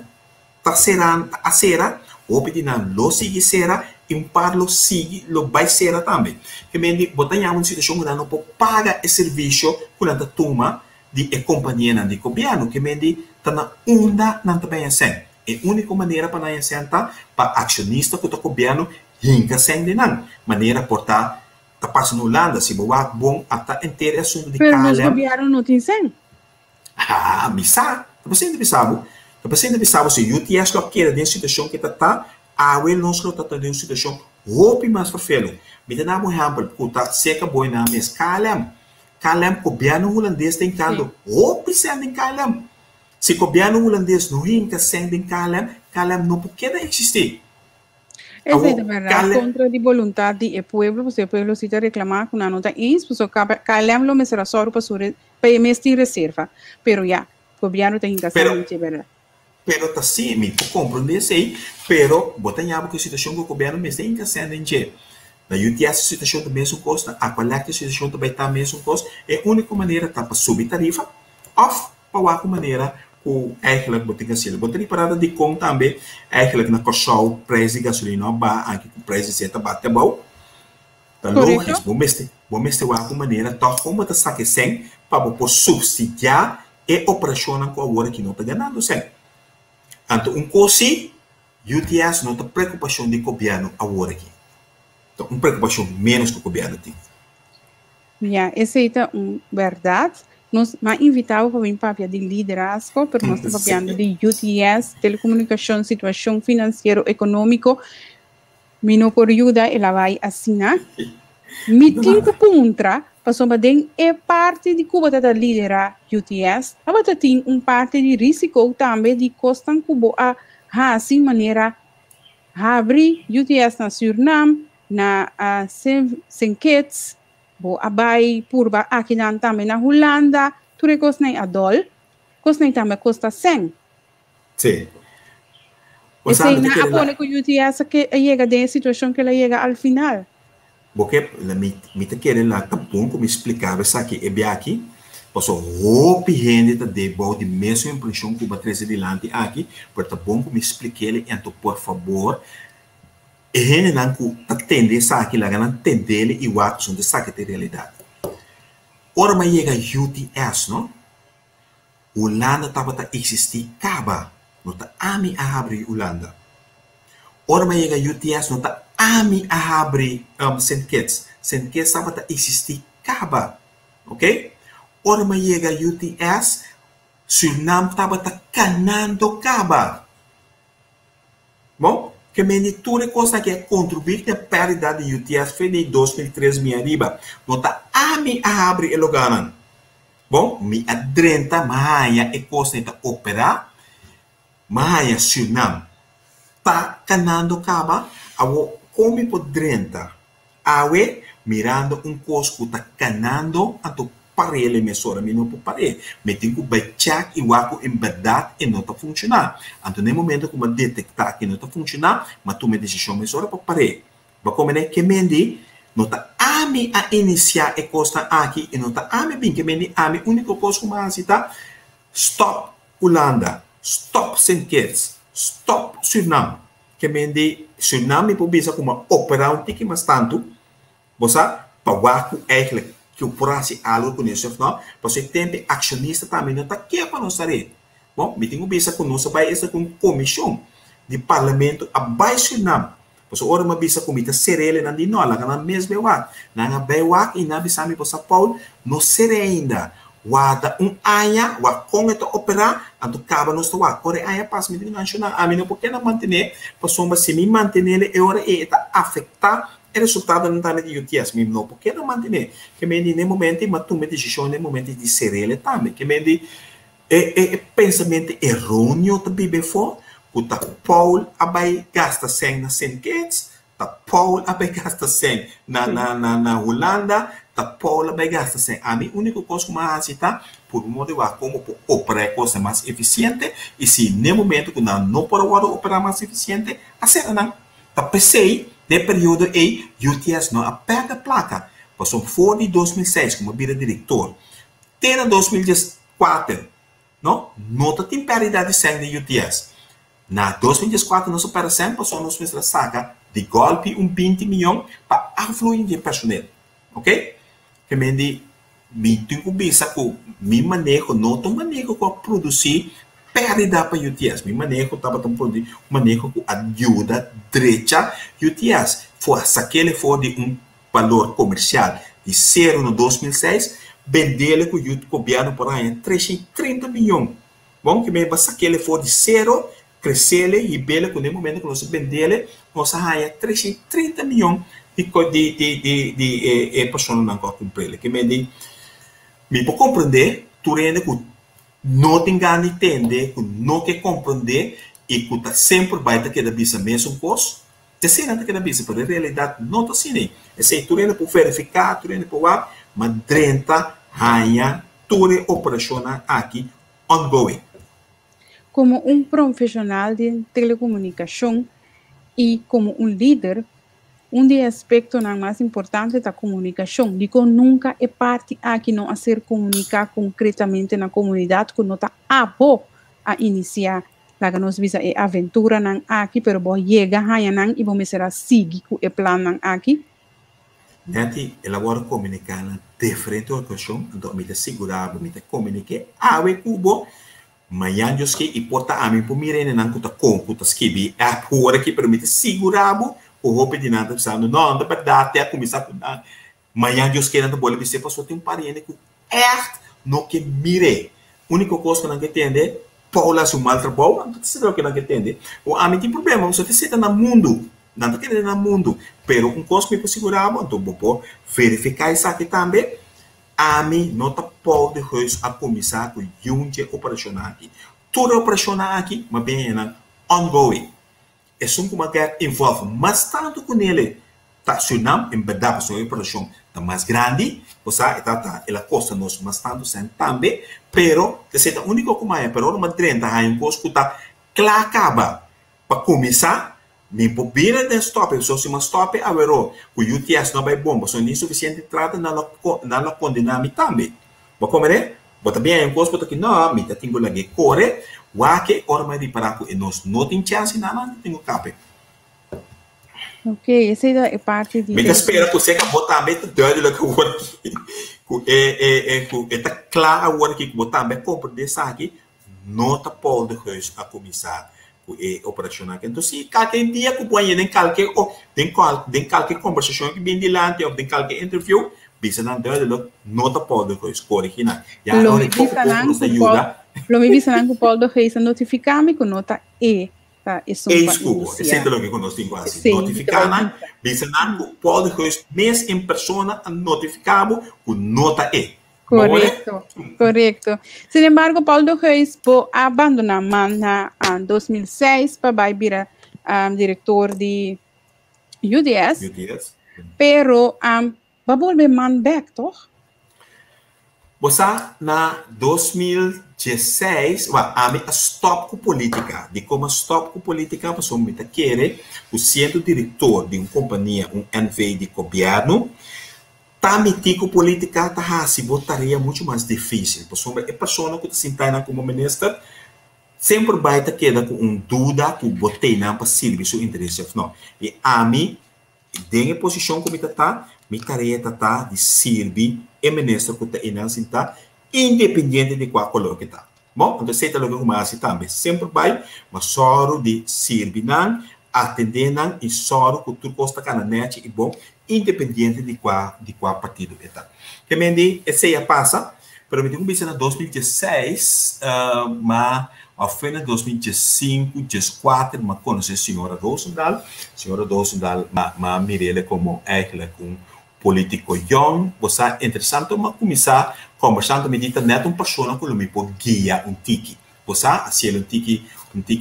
tá será a será, hope não, lo sigue será, e par lo sigue, lo vai será também. Que me botar em uma situação que não pode pagar o serviço que não toma de companhia não de governo, que me tá na onda não também assim. É a única maneira para nós sentar para acionista que o governo rinca sem de não, maneira portar está passando na Holanda, se boa bom até inteiro assunto de calem. Mas o governo não tem sem? Bisa. Está passando se o UTS não quer de situação que está, ele não está de uma situação roupa mais perfeito. Me dá um exemplo, porque está seca boa na mesa. Calem, o governo holandês tem caldo, roupa sendo em calem. Se o governo holandês não rinca sendo em calem não pode existir. Esa es de verdad, contra la voluntad del pueblo, pues el pueblo sí te reclama con una nota is, pues calem lo me será solo para mesti reserva, pero ya, gobierno te pero de verdad. pero tá sim, me compreender isso aí, pero botando que a situação que o governo me está encaixando em je. Na UTS a situação também é um custo, a qualquer situação também está mesmo custo, é a única maneira tá para subir tarifa, of para outra maneira o eigenlijk botinha assim, botinha parada de com também, eigenlijk na coxal preço de gasolina ba, aqui o preço de bate bom, tá lógico, bom mestre outra maneira, tá como tá saque sem para por subsidiar e operação com a hora que não tá ganhando sem. Então, coisa, UTS não tem preocupação de governo agora aqui. Então, uma preocupação menos que o governo tem. Ja, essa é verdade. Nós invitamos para vir para de liderazgo, mas nós estamos falando de UTS, telecomunicação, situação financeira, econômica, não por ajuda, ela vai assinar. Meeting com puntra, passou para é parte de Cuba da liderar UTS, mas tem parte de risco também de costan Cuba a assim maneira abrir UTS na Suriname, na Saint-Kitts, bo abai purba aqui também na Holanda, tudo costa nem adol, costa nem também costa 100. Sim. Esse é na apone com UTS que chega de situação que ela chega ao final. Porque me te querem lá tá bom como explicava isso aqui é bem aqui, passou roupa gente tá de boa de mesma impressão que o batrese de lante aqui, por tá bom como expliquei ele então por favor e gente não tá entender isso aqui lá não entender ele igual que são de saque de realidade. Ora mas chega UTS não, Holanda tava tá existir caba, não tá ami a abrir Holanda. Ora mas chega UTS não tá ami a abrir Saint Kitts estava a existir caba, ok? Ora mas chega UTS, Suriname estava a canando caba. Bom, que me tudo coisa que é contribuir na perda de UTS foi de 2013 minha riba, não tá ami a abrir o lugar. Bom, me adrenta maia e coisa que operar, maia Suriname tá canando caba, come por drenta, awe mirando coisa que está canando, anto parele mesora, me não pode parar, me tem que baixar e o em verdade e não está funcionando. Então, no momento que eu detectar que não está funcionando, mas tome decisão mesora para parar. Mas como é que me não está a iniciar a coisa aqui e não está a bem que me a única coisa que eu está stop Holanda, stop Saint Kitts, stop Suriname. Que me Suriname por bisa como operar um tique mais tanto, você para o eigenlijk que o prazo algo com isso não, você tem acionista também não está aqui para nós saber. Bom, me tenho bisa com nós vai essa com comissão de parlamento abaixo Suriname. Você ora uma bisa comita serele na dinola na mesma wa, na bewa e na bisa me para Paulo não será ainda. Wada aya wa com eto operar anto caba nos toa core aya pas me nacional a mim não porque não manter passou se me manter e ora e tá afetar o resultado não tá de UTS me não porque não manter que me de momento mas tu me decisão no momento de ser ele também que me de pensamento errôneo também bem for que tá Paul abai gasta 100 na Saint Kitts tá Paul abai gasta 100 na Holanda tá Paul abai gasta 100 a mim único coisa que mais está por modo de como operar coisa mais eficiente e se no momento que não pode operar mais eficiente a cena não tá pensei no período aí UTS não aperta a placa passou for de 2006 como vira diretor até 2014 não nota tem paridade de 100 de UTS na 2014 nossa operação passou nos mestra saca de golpe 20 milhões para afluir de personal ok que me tenho bisa que me manejo não tô manejo com produzir perda para UTS me manejo tava tão produzir manejo com ajuda direita UTS foi aquele for de valor comercial de 0 no 2006 vendê-lo com o governo por aí 330 milhões bom que me basta aquele for de 0 crescer e belo que no momento que nós vendê-lo nós aí 330 milhões de pessoas não conseguem cumprir que me pode compreender tu rende que não tem ganho de entender que não quer compreender e que tá sempre vai ter que dar bisa mesmo coisa Te não que na bisa, para a realidade não está assim. É sei, tu ainda por verificar, tu ainda por lá, mas 30 anos, tu operação aqui ongoing. Como um profissional de telecomunicação e como um líder, um dos aspectos mais importantes da comunicação, digo, nunca é parte aqui não a ser comunicar concretamente na comunidade, que não está a iniciar la que nos visa é aventura nan aqui, pero bo llega haya nan e vamos será seguir com o plano nan aqui. Nanti elabora comunicar na diferente ocasião, então me segurar, me comunicar, awe kubo, manhã eu que importa a mim por mirene nan kuta kuta skibi, a por aqui permite segurar o roupa de nada pensando, não, da verdade até começar com manhã eu que não pode você passou tem parente que no que mire, única coisa que não entende Paula se mal trabalho, não sei o que não entende. O homem tem problema, você está no mundo, não está querendo no mundo, pero um coisa que me segurar, então vou verificar isso aqui também. A mim não está pode a começar com um operacional aqui. Toda operacional aqui, mas bem ongoing. É só como que envolve, mas tanto com ele, tá sunam em verdade a operação tá mais grande, você está ela custa nos mas tanto sem também, pero você tá único como é, pero uma 30 anos coisa que tá claro acaba para começar nem por vir de stop, só se uma stop a ver o UTS não vai bom, só nem suficiente trata na condenar também. Mas como é? Bota bem em coisa que não, me tá tenho lá que corre, o que hora mais de parar com nós não tem chance nada, não tenho cape. Ok, essa é parte de... Me espera que você acabou também de doido que o outro é tá claro agora que o também compreender aqui não tá pode a começar o operacional. Então se qualquer dia que põe em qualquer conversação que vem delante ou tem qualquer interview, bisa não doido não tá pode corrigir nada. Já não é pouco nos ajuda. Lo me visa que pode notificar-me que nota Desculpa, é sempre o que nós temos quase. Notificar, pode mesmo em pessoa notificamos com nota E. Correto, correto. Sin embargo, Paulo Reis abandonou em 2006 para virar diretor de UDS. Pero vai volver man back, toch? Você na 2016, a stop com política. De como stop com política, você me quer o sendo diretor de uma companhia, um NV de governo, tá metido com política, tá se botaria muito mais difícil. Porque a pessoa que se senta como ministro sempre vai ter queda com dúvida que botei na para servir seu interesse não. E a mim, em posição como está, minha tarefa tá de servir e ministro que está inacita, independente de qual color que está. Bom, então você está logo mais também sempre vai, mas só de servir não, atender não e só que tu gosta na net e bom, independente de qual partido está. Que me diz, essa aí passa, pero me digo que em 2016, mas ao fim de 2015, 2014, mas conheci a senhora Rosendahl, mas mirei como um político jovem, você é interessante, mas começar conversando com a net uma pessoa que me pode guiar tiki. Você assim um tiki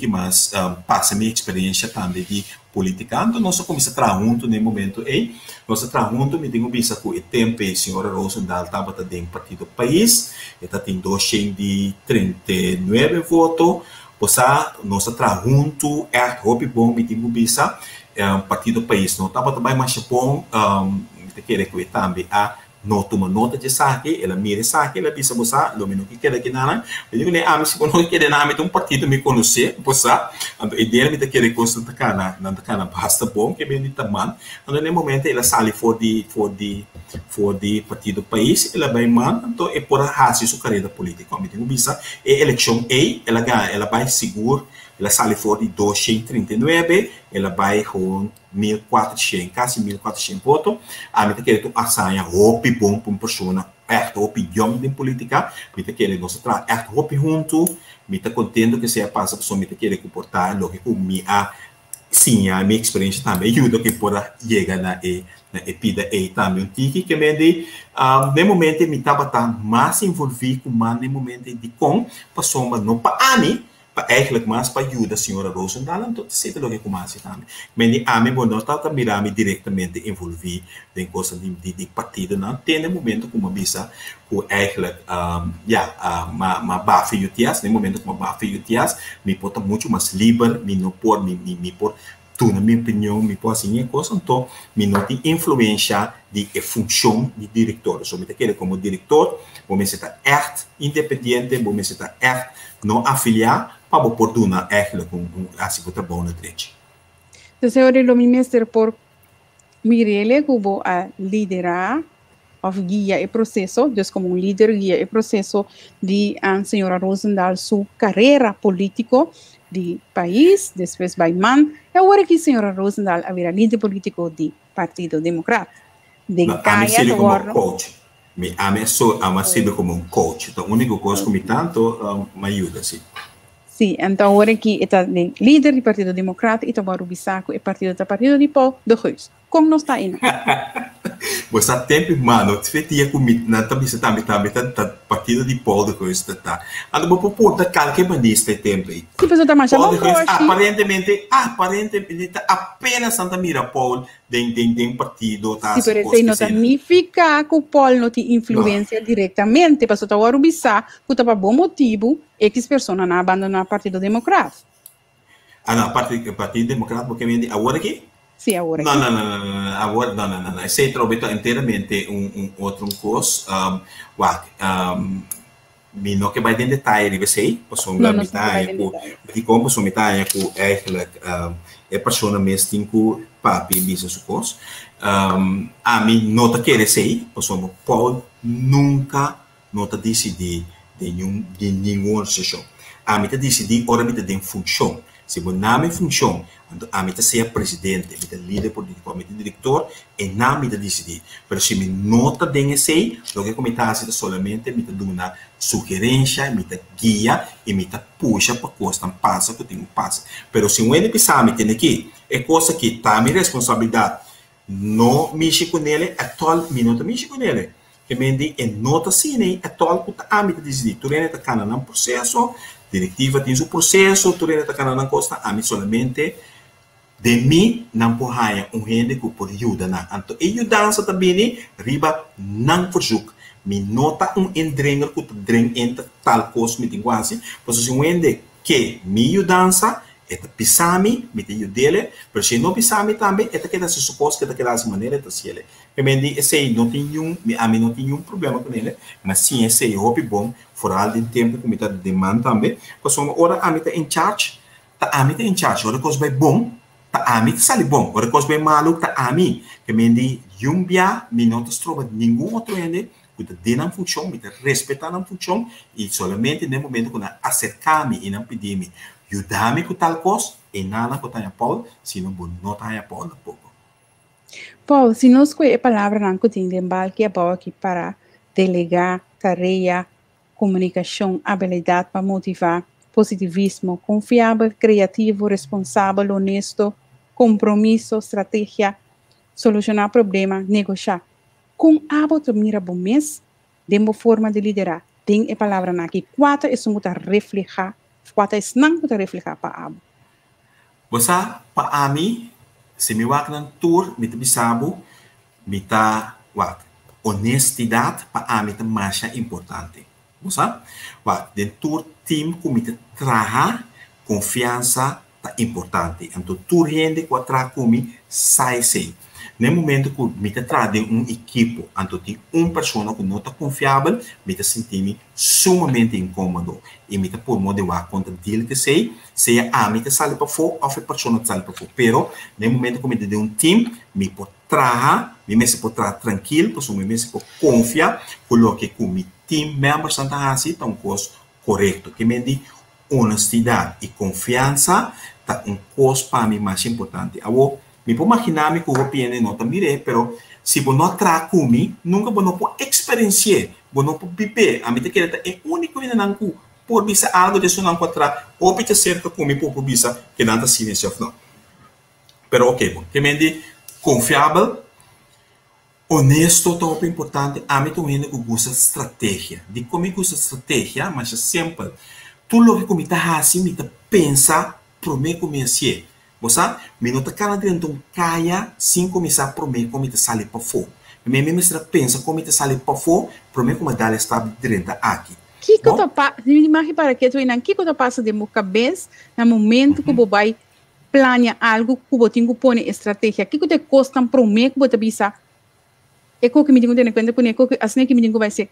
mas passa minha experiência também de política. Então nós começamos a trabalhar junto no momento aí, nós trabalhamos junto, me tenho visto que o tempo a senhora Rosendahl estava dentro do partido país, está tem 239 votos. Você nós trabalhamos junto, é bom, me tenho visto partido país, não estava também mais bom. Quer que também a toma nota de saque, ela mira saque, ela pensa você, lo menos que quer que nada, eu digo né, se não quer nada, um partido me conhecer, você, então ideia me quer constatar na basta bom que bem de tamanho, então no momento ela sai for de partido país, ela vai man, então é por raça sua carreira política, como digo bisa, é eleição ela vai seguro. Ela sai fora de 239, ela vai com 1.400, quase 1.400 votos. A mim quer que a saia roupa bom para uma pessoa, opinião de política, me quer nós trabalhar roupa junto, me está contente que se passa pessoa me quer comportar, lógico, sim, a minha experiência também ajuda que para chegar na vida e também tique que me de no momento me estava mais envolvido com no momento de com pessoa não para ani eigenlijk mais para ajudar a senhora Rosendahl, então sei que que começa também. Mas a mim, não está a mirar diretamente envolvido em coisa de partido, não tem no momento como bisa que eigenlijk, uma bafa UTS, no momento como bafa UTS, me pode muito mais livre, me não pode, me pode, tu na minha opinião, me pode assim, coisa, então, me não tem influência de função de diretor. So, me quer como diretor, vou estar echt independente, vou estar echt não afiliar, para poder doen eigenlijk assim que trabalho na direita. Então, senhor, lo ministro por Mirele, que vou a liderar ou guia o processo, dus como líder guia o processo de a senhora Rosendahl sua carreira política de país, depois vai man, é hora que a senhora Rosendahl haverá líder político de Partido Democrata. De Gaia como coach. A mim sou sido como coach. Então, a única coisa que me tanto me ajuda, sim. Sim, então agora que está líder do Partido Democrata e agora o bisaco é partido de Paul de Geus. Como não está indo? Você tempo, mano, te fetia comigo, na também partido de Paul de Geus, tá. Ando vou pôr da qualquer maneira tempo aí. Se pessoa tá mais Paul de Geus, aparentemente, apenas Santa Mira Paul de partido, tá. Sim, pero isso não significa que o Paul não tem influência diretamente, para só agora o bisaco, que tá para bom motivo, X pessoa não abandona o Partido Democrata. Não, Partido Democrata, porque agora aqui? Sim, agora aqui. Não, agora não. Esse é inteiramente outro curso. Me não que vai em detalhe, você, passou uma detalhe, porque como passou detalhe, que é pessoa mesmo tem que papi business curso. A mim não tá querer sei, passou Paul nunca não tá decidir de nenhuma sessão. A mim tá decidir ora me tem função. Se o nome função, a mim tá ser presidente, me tá líder político, me tá diretor, e não me tá decidir. Mas se me não tá den sei, o que comentar é somente me tá dando uma sugerência, me tá guia e me tá puxa para coisa não passa que eu tenho passa. Mas se o ele pensar me tem aqui, é coisa que tá minha responsabilidade. Não mexe com ele, é tal minuto mexe com ele. Que me diz, é nota assim, é tal que a mim tá decidir. Tu ainda tá canando um processo, diretiva tem o processo, tu ainda tá canando costa, a mim somente de mim não porraia gente que pode ajudar. Então, a ajudança também, riba não verzoek. Me nota indringer que dring entre tal coisa, me tem quase, pois se um gente que me ajudança, é pisami, me tem dele, mas se não pisami também, é que se supõe que daquela maneira é assim ele. Realmente esse não tem a mim não tem nenhum problema com ele, mas sim esse é hobby bom, fora de tempo que me tá demanda também, pois uma hora a mim tá em charge, hora coisa bem bom, tá a mim sale bom, hora coisa bem maluco tá a mim, que me diz yumbia, me não te trova nenhum outro ende, que te dê na função, me te respeitar na função e somente no momento que acercar-me e não pedir-me ajudar-me com tal coisa e nada que tenha Paul, se não tenha Paul pouco. Paul, se nós com a palavra não tem embal que é boa aqui para delegar, tarefa, comunicação, habilidade para motivar, positivismo, confiável, criativo, responsável, honesto, compromisso, estratégia, solucionar problema, negociar. Com hábito mira bom mês, demo forma de liderar. Tem a palavra aqui, quatro é só refletir. Quatro é não que refletir para abo. Você, para mim, se me vai na tour, me bisabo, me tá, honestidade para mim é mais importante. Você, dentro do time que me traga confiança é importante. Então, tour gente que traga comigo sai sem. No momento que me traz equipe, então tem pessoa que não está confiável, me senti sumamente incômodo e me por motivar contra dele que sei, se a me sai para fora ou a pessoa sai para fora. Pero no momento que me tem time, me pode trazer, me se pode trazer tranquilo, porque me se pode confiar, coloque com meu team members está assim, então coisa correto, que me diz honestidade e confiança, tá coisa para mim mais importante. Me pode imaginar que eu opinião não também, pero se você não traz comigo, nunca você não pode experienciar, você não pode viver. A mim te quer é único ainda não por bisa algo disso não pode trazer, ou pode cerca comigo por bisa que não está silêncio não. Pero ok, bom, que me diz confiável, honesto, tão importante. A mim também eu gosto de estratégia. De como eu gosto de estratégia, mas é sempre tudo que comita assim, me pensa pro me começar. Você, me não tá cara dentro de caia, sem começar pro me comita sair para fora. Me mesmo pensa como te sair para fora, pro me como dar está dentro aqui. Que eu imagino para que tu ainda que eu passo de minha cabeça no momento que eu vai planear algo que eu tenho que pôr estratégia, que te custa para mim que eu te bisa. É que me digo de quando que assim que me digo vai ser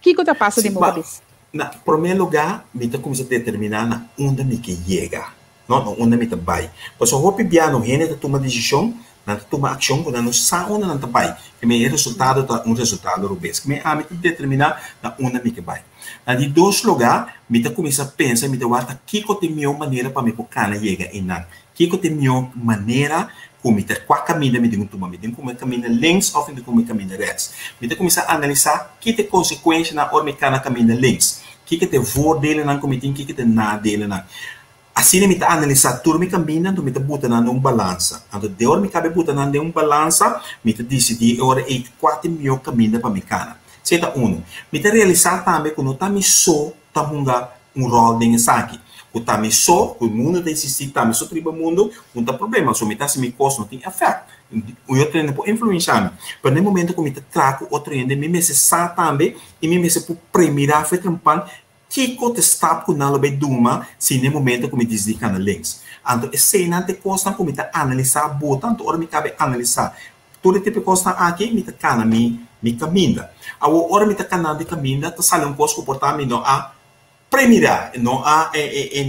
que eu passo de minha cabeça. Na primeiro lugar, me te começa a determinar na onde me que chega, não onde me te vai. Pois o hopi biano rene te toma decisão, na toma ação quando não sabe onde não te vai. Que me resultado tá resultado rubes. Que me a me te determinar na onde me que vai. Na de dois lugar, me te começa a pensar, me te guarda que te melhor maneira para me colocar chega em nan. Que te melhor maneira como te qual caminho me digo toma, me digo como caminho links ou me como caminho rechts. Me te começa a analisar que te consequência na hora me cana caminho links. Que te voordelen na como tem que te nadelen na. Assim me te analisar tudo me caminho, me te bota na balança. Então de hora me cabe bota na balança, me te decidir hora é quatro melhor caminho para me cana. Seta me te realizar também quando tá me só tá rol dentro aqui. O tá me só, o mundo tem existir, tá me só tribo mundo, não tem problema, só me tá se me costa não tem efeito. O outro ainda pode influenciar. Mas no momento que me te trago outro ainda me se sa também e me se por premirar foi trampan que te está com nada bem duma se no momento que me desliga na links. Então esse não te costa como me analisar boa tanto hora me cabe analisar. Tudo tipo de coisa aqui me te cana me caminho. A hora me te cana de caminho, tá sale coisa comportamento não a premirar, não a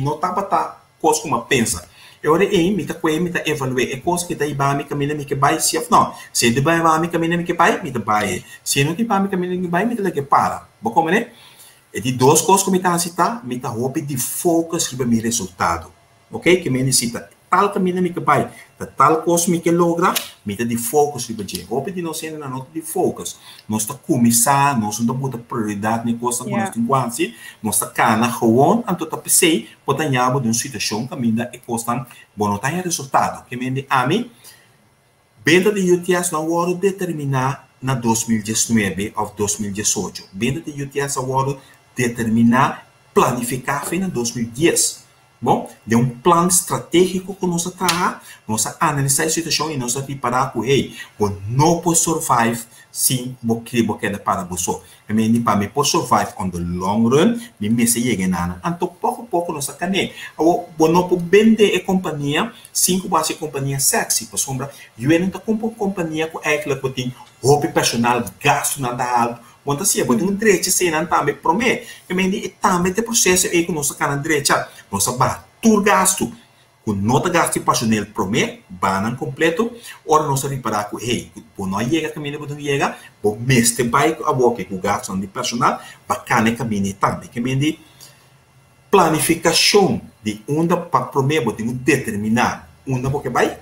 não tá para coisa como pensa. Eu ora me tá evaluar é coisa que tá iba me caminho me que vai se não. Se de vai me caminho me que vai me te vai. Se não te vai me caminho me vai me te que para. Bom como né? E de duas coisas que me tá citar, me tá roupa de focus para meu resultado. Ok? Que me necessita tal caminho me que vai, tal coisa me que logra, me tá de focus para você. Roupa de nós ainda não de focus. Nós tá começar, nós não botar prioridade nem coisa que nós temos quase, nós tá cana gewoon, então tá pensei, botar nhabo de uma situação que me dá e coisa bom não tá resultado. Que me a mim, venda de UTS não hora determinar na 2019 ou 2018. Venda de UTS agora determinar, planificar foi na 2010. Bom, de um plano estratégico que nós trabalhamos, nós analisar a situação e nós preparar com ele, não pode survive sim, porque para você. Eu me para me pode survive on the long run, me se chega nada. Então pouco a pouco nós canê. Eu não pode vender a companhia, cinco base companhia sexy, por sombra. Eu não tô com companhia com aquela que tem roupa personal, gasto nada alto. Quando assim, eu tenho direito se não também promete. Eu me digo também tem processo aí que nós canal direito, nós vai tur gasto. Com nota gasto personal promete, banan completo, ora nós reparar com hey, por nós chega caminho por chega, por mestre vai a boca com gasto de personal, bacana caminho também. Que me digo planificação de onde para promete, tem determinar onde porque vai.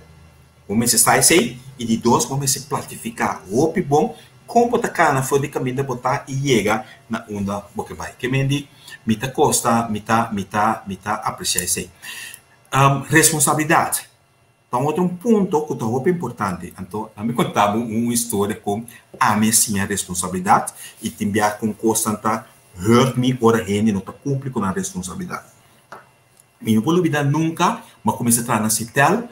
Vamos se sai sei e de dois vamos se planificar. O bom como tá cana foi de caminho de botar e chega na onda porque vai. Que me digo me tá costa, me tá apreciar isso. Responsabilidade. Então, outro ponto que é importante. Então, eu me contava uma história com a minha responsabilidade e também com constante hurt me ora rende não tá cumprir com a responsabilidade. Eu não vou olvidar nunca, mas comecei a trabalhar na Citel.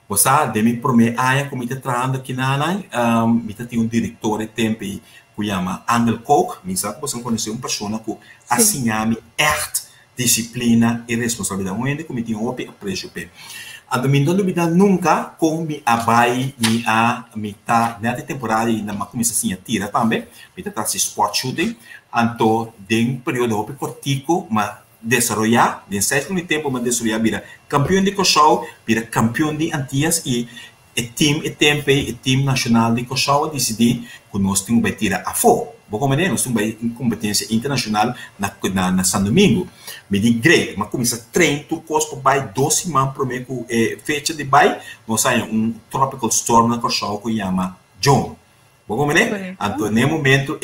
Você, de mim, por mim, como eu trabalhando aqui na Ana, eu tenho um diretor de tempo que chama Angel Koch. Eu sabe que você conhece uma pessoa que assim echt disciplina e responsabilidade. Um ente que me tinha um apreço. A mim não duvida nunca como me abai me tá nessa temporada e na começa assim a tira também. Me tá se sport shooting. Então, de um período curtico, mas desarrollar, de certo tempo, mas desarrollar vira campeão de Cochau, vira campeão de Antillas e o time nacional de Cochau decidir que nós temos que tirar a fogo. Vou comentar, nós temos em competência internacional na São Domingo. Me diz, great, mas começa a treinar, tu costa para 12 semanas para mim, fecha de bai, nós saímos tropical storm na Cochau que chama John. Vou comentar? Então, nesse momento,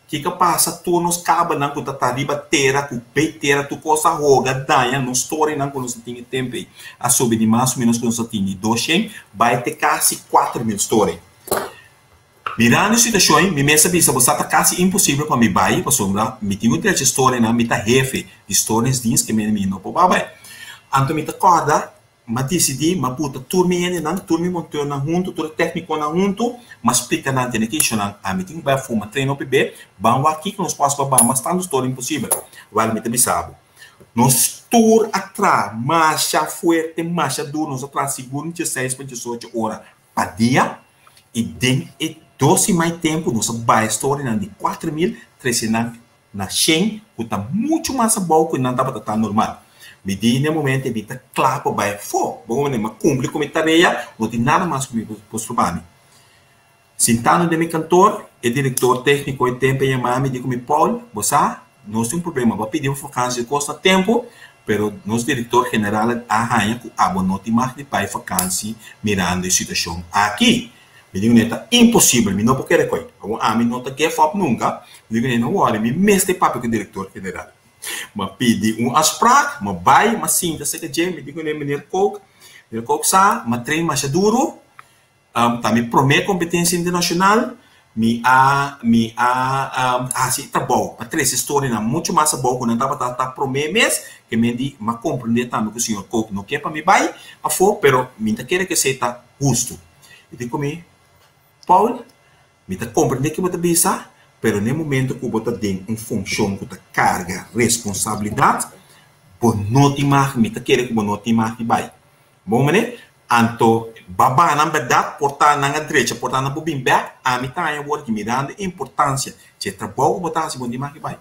que passa, tu nos caba, não, que tá riba terra, que beiteira, tu costa roga, danha, não story, não, que nós tem tempo aí. A subir de mais ou menos que nós tem 200, vai ter quase 4.000 story. Mirando a situação, me mesa bisa, você está quase impossível para me bair, para sombra, me tenho outra história, na me tá jefe de histórias dins que me não pode babai. Anto me tá corda, mas decidi, mas puta, turme não, turme montou na junto, turme técnico na junto, mas explica na antena que isso não, a me tenho vai fumar treino para bebê, vamos aqui que nós passamos para mas tanto história impossível, vai me tá bisabo. Nós tour atrás, marcha forte, marcha duro, nós atrás seguro 16 para 18 horas para dia, e den e 12 mais tempo, nós vai história de 4.300 na Shen, que está muito mais bom que não estava tão normal. Me diz no momento, ele está claro para vai for, bom, mas cumpre com a tarefa, não tem nada mais que eu posso fazer. Sentando de meu cantor, o diretor técnico de tempo e me diz comigo, Paulo, você nós temos um problema, vou pedir uma vacância de custa tempo, mas nosso diretor general arranha que a não tem mais de pai vacância mirando a situação aqui. Me digo, neta, impossível, me não pode querer coisa. A mim não tá quer falar nunca. Me digo, não olha, me mestre papo com o diretor general. Mas pedi asprak, mas vai, mas sim, da seca me digo, menino Coke sa, mas treino mais duro, também promete competência internacional, assim, tá bom, mas três histórias, muito mais bom, quando eu tava promete mesmo, que me diz, mas compreender também que o senhor Coke não quer para me vai, a for, pero me quer que seja justo. E digo comigo, Paulo, me está compreendendo que você bisa, pero no momento que você tem uma função que carga responsabilidade, você não tem mais, me está querendo que você não tem mais de vai. Bom, né? Então, babá, na verdade, portar na direita, portar na bobina back, a mim está aí mirando a importância de trabalho que você está se mais de vai.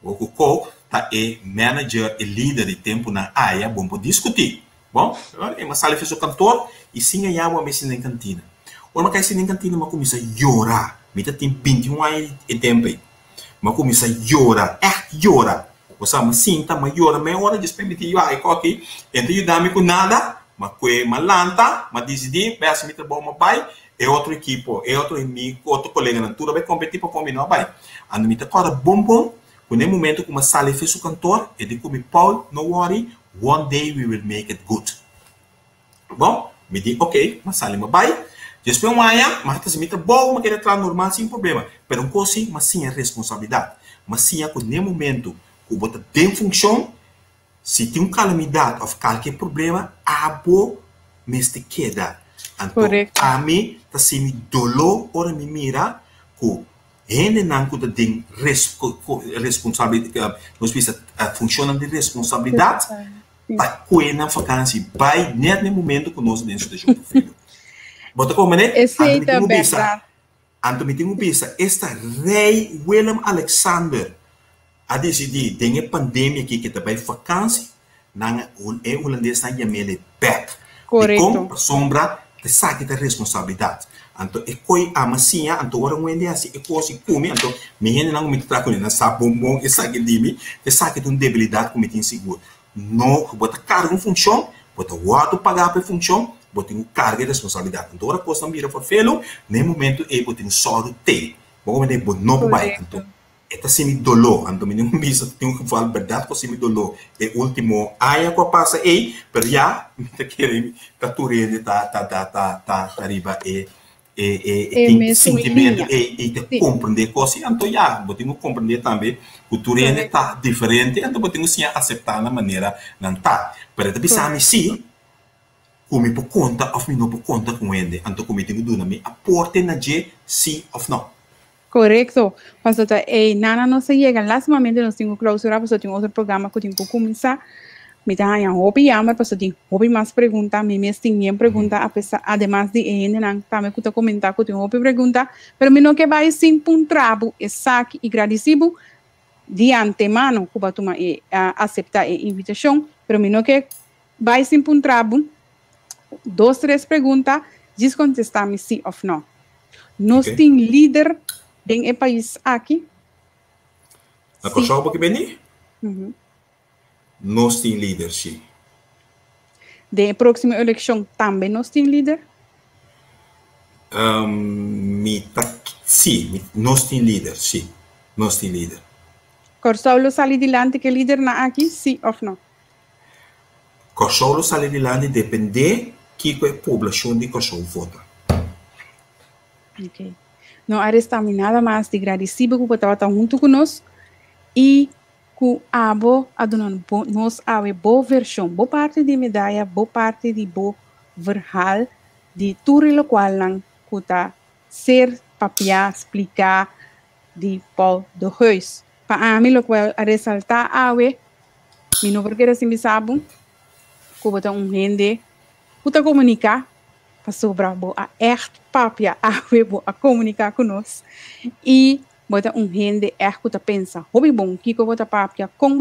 O Coco está é manager e líder de tempo na área, bom para discutir. Bom, uma sala fez o cantor e sim a água me ensina em cantina. Quando eu estou na cantina, eu começo a chorar. Eu tenho 21 anos de tempo. Eu começo a chorar. Chorar. Você me sinta, mas chora. Mas hora de permitir eu aqui. Então, eu dá-me com nada. Mas eu lanta. Mas decidi, peço me trabalho, mas vai. É outro equipo. É outro amigo, outro colega. Não tudo vai competir para comigo, não vai. Ando me agora bom. Quando momento que uma sala fez o cantor, eu digo, Paul, no worry. One day we will make it good. Bom, me diz, ok, mas sala me vai. Depois mas está se bom, mas quer entrar normal sem problema. Pero um coisa, mas sim é responsabilidade. Mas sim é que no momento que você tem função, se tem uma calamidade ou qualquer problema, a boa mesmo queda. Então, a mim está sendo dolor, ora me mira, que ainda não tem responsabilidade, nós precisamos funcionar de responsabilidade, para que na vacância, vai no momento que nós temos que filho. Bota como, né? Anto me tenho bisa, esta rei Willem Alexander a decidir, tem a pandemia aqui que também vacância, é holandês na Yamele back. Correto. E como sombra, te saque da responsabilidade. Anto, é coi a massinha, anto, ora um ende assim, é coisa come, anto, me rende não me trago na sabão, é saque de mim, te saque de uma debilidade que me tem seguro. Não, bota carga em função, bota o ato pagar para função, você tem carga de responsabilidade. Então, a coisa mira para felo, no momento, você tem só do te. Bom, mas não vai. Então, está sendo dolor. Então, me não bisa, tenho que falar a verdade, que sendo dolor. É o último, aí a passa aí, mas já, me está querendo, capturando, tá arriba, tem sentimento, e compreender coisas. Então, já, você tem que compreender também, que o turene está diferente, então, você tem que aceitar na maneira, não está. Para te pensar, sim, como por conta ou não por conta com ele, então como tenho dúvida, me aporte na G, sim ou não. Correcto. Pastor, nada no se llega. Lástimamente nos tengo clausura, pastor, tengo otro programa que tengo que comenzar. Me da ya hobby llama, pastor, tengo hobby más preguntas, me tengo preguntas, a pesar, además de también que comentar que tengo hobby pregunta, pero me no que va sin puntrabo, exacto y agradecido de antemano que va a aceptar la invitación, pero me no que va sin puntrabo, 2, 3 perguntas, diz contestar-me sim ou não. Nós temos líder em país aqui? Na Kosovo que vem? Nós temos líder, sim. Da próxima eleição também nós temos líder? Sim, nós temos líder, sim. Nós temos líder. Kosovo sai adiante que líder na aqui, sim ou não? Kosovo sai adiante depende que a população de Kosovo vota. Ok. Não arrestamos nada mais de agradecido que você está junto conosco e que abo adonando nos ave boa versão, boa parte de medalha, boa parte de boa verhal de tudo o qual não que ser papia explicar de Paul de Huis. Para mim, o que a ressaltar ave, mi não porque assim me sabe, que você gente que comunicar para sobre a echt papia ave a comunicar conosco e bota gente que pensa, hobby bom, que bota papia, como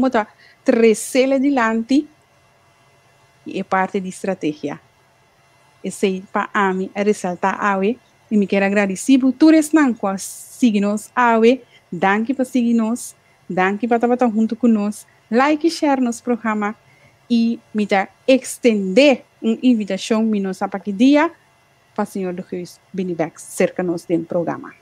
bota trecele adiante e é parte de estratégia. Esse para mim é ressaltar ave e me quero agradecer por todos que sigam-nos ave, danke para seguir-nos, danke para estar junto conosco, like e share nosso programa e me dar extender uma invitação para nós para que dia para o senhor do Huis Benibek cerca-nos do programa.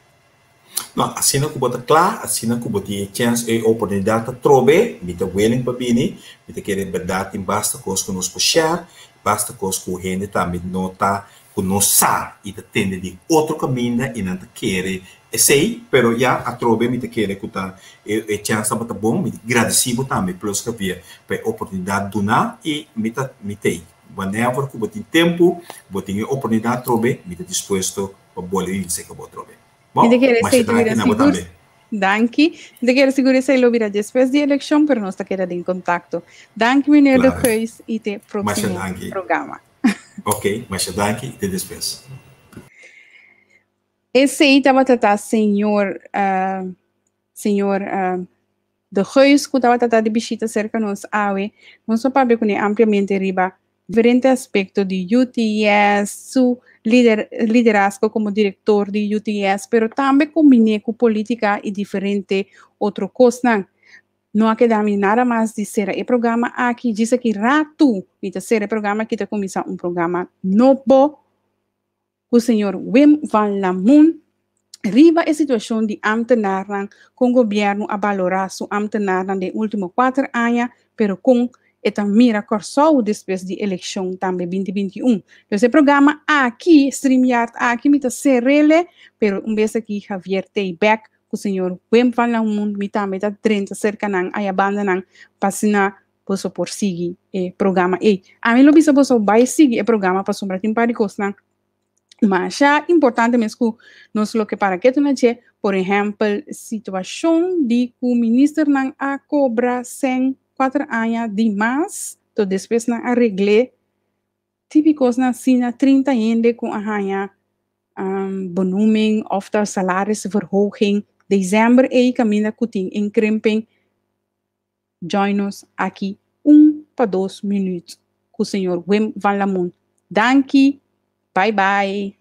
Não, assim não cubo claro, assim não cubo tem chance e oportunidade de trobe, me tá willing para bini, me tá querer verdade em basta coisa que nos puxar, basta coisa que o gente também nota, que não sabe e tá tende de outro caminho e não tá querer, sei, pero já a trobe me tá querer que tá e chance tá bom, me agradecido também pelos que via, para oportunidade do na e me tem, whenever que tem tempo, tem oportunidade de trobe, me tá disposto para bolir e sei que vou trobe. Bom, mas você está aqui na também. Danke. De quero segurar se lo virá depois da eleição, pero nós está querendo em contato. Danke, meneer de Huis, e até próximo programa. Ok, mas danke e até depois. Esse aí estava tratando senhor de Huis, que estava tratando de visita cerca de nós, nós só para ver ampliamente riba diferentes aspectos de UTS, su liderazgo como diretor de UTS, pero também combinei com política e diferente outro coisa. Não há que dar nada mais de ser o programa aqui, diz que rato, e ser o programa que está começando programa novo, o senhor Wim van Lamoen, riba a situação de ambtenaren com o governo a valorar su ambtenaren de últimos 4 anos, pero com eta mira corso depois de eleição também 2021. Então, esse programa aqui, StreamYard, aqui me está serele, pero vez aqui Javier Teibeck, o senhor Wim van Lamoen, me também está 30 cerca nan, aí abandonan, passina, posso por seguir o programa. E a mim, lo bisa posso vai seguir o programa para sombra tem para coisa, mas já importante mesmo que nós lo que para que tu não por exemplo, situação de que o ministro não a cobra 4 anos de mais, então depois não arregle, típicos na sina 30 anos com a rainha benoeming of de salarisverhoging, dezembro e caminha cuting em kremping, join us aqui 1 para 2 minutos com o senhor Wim van Lamoen. Danke, bye bye.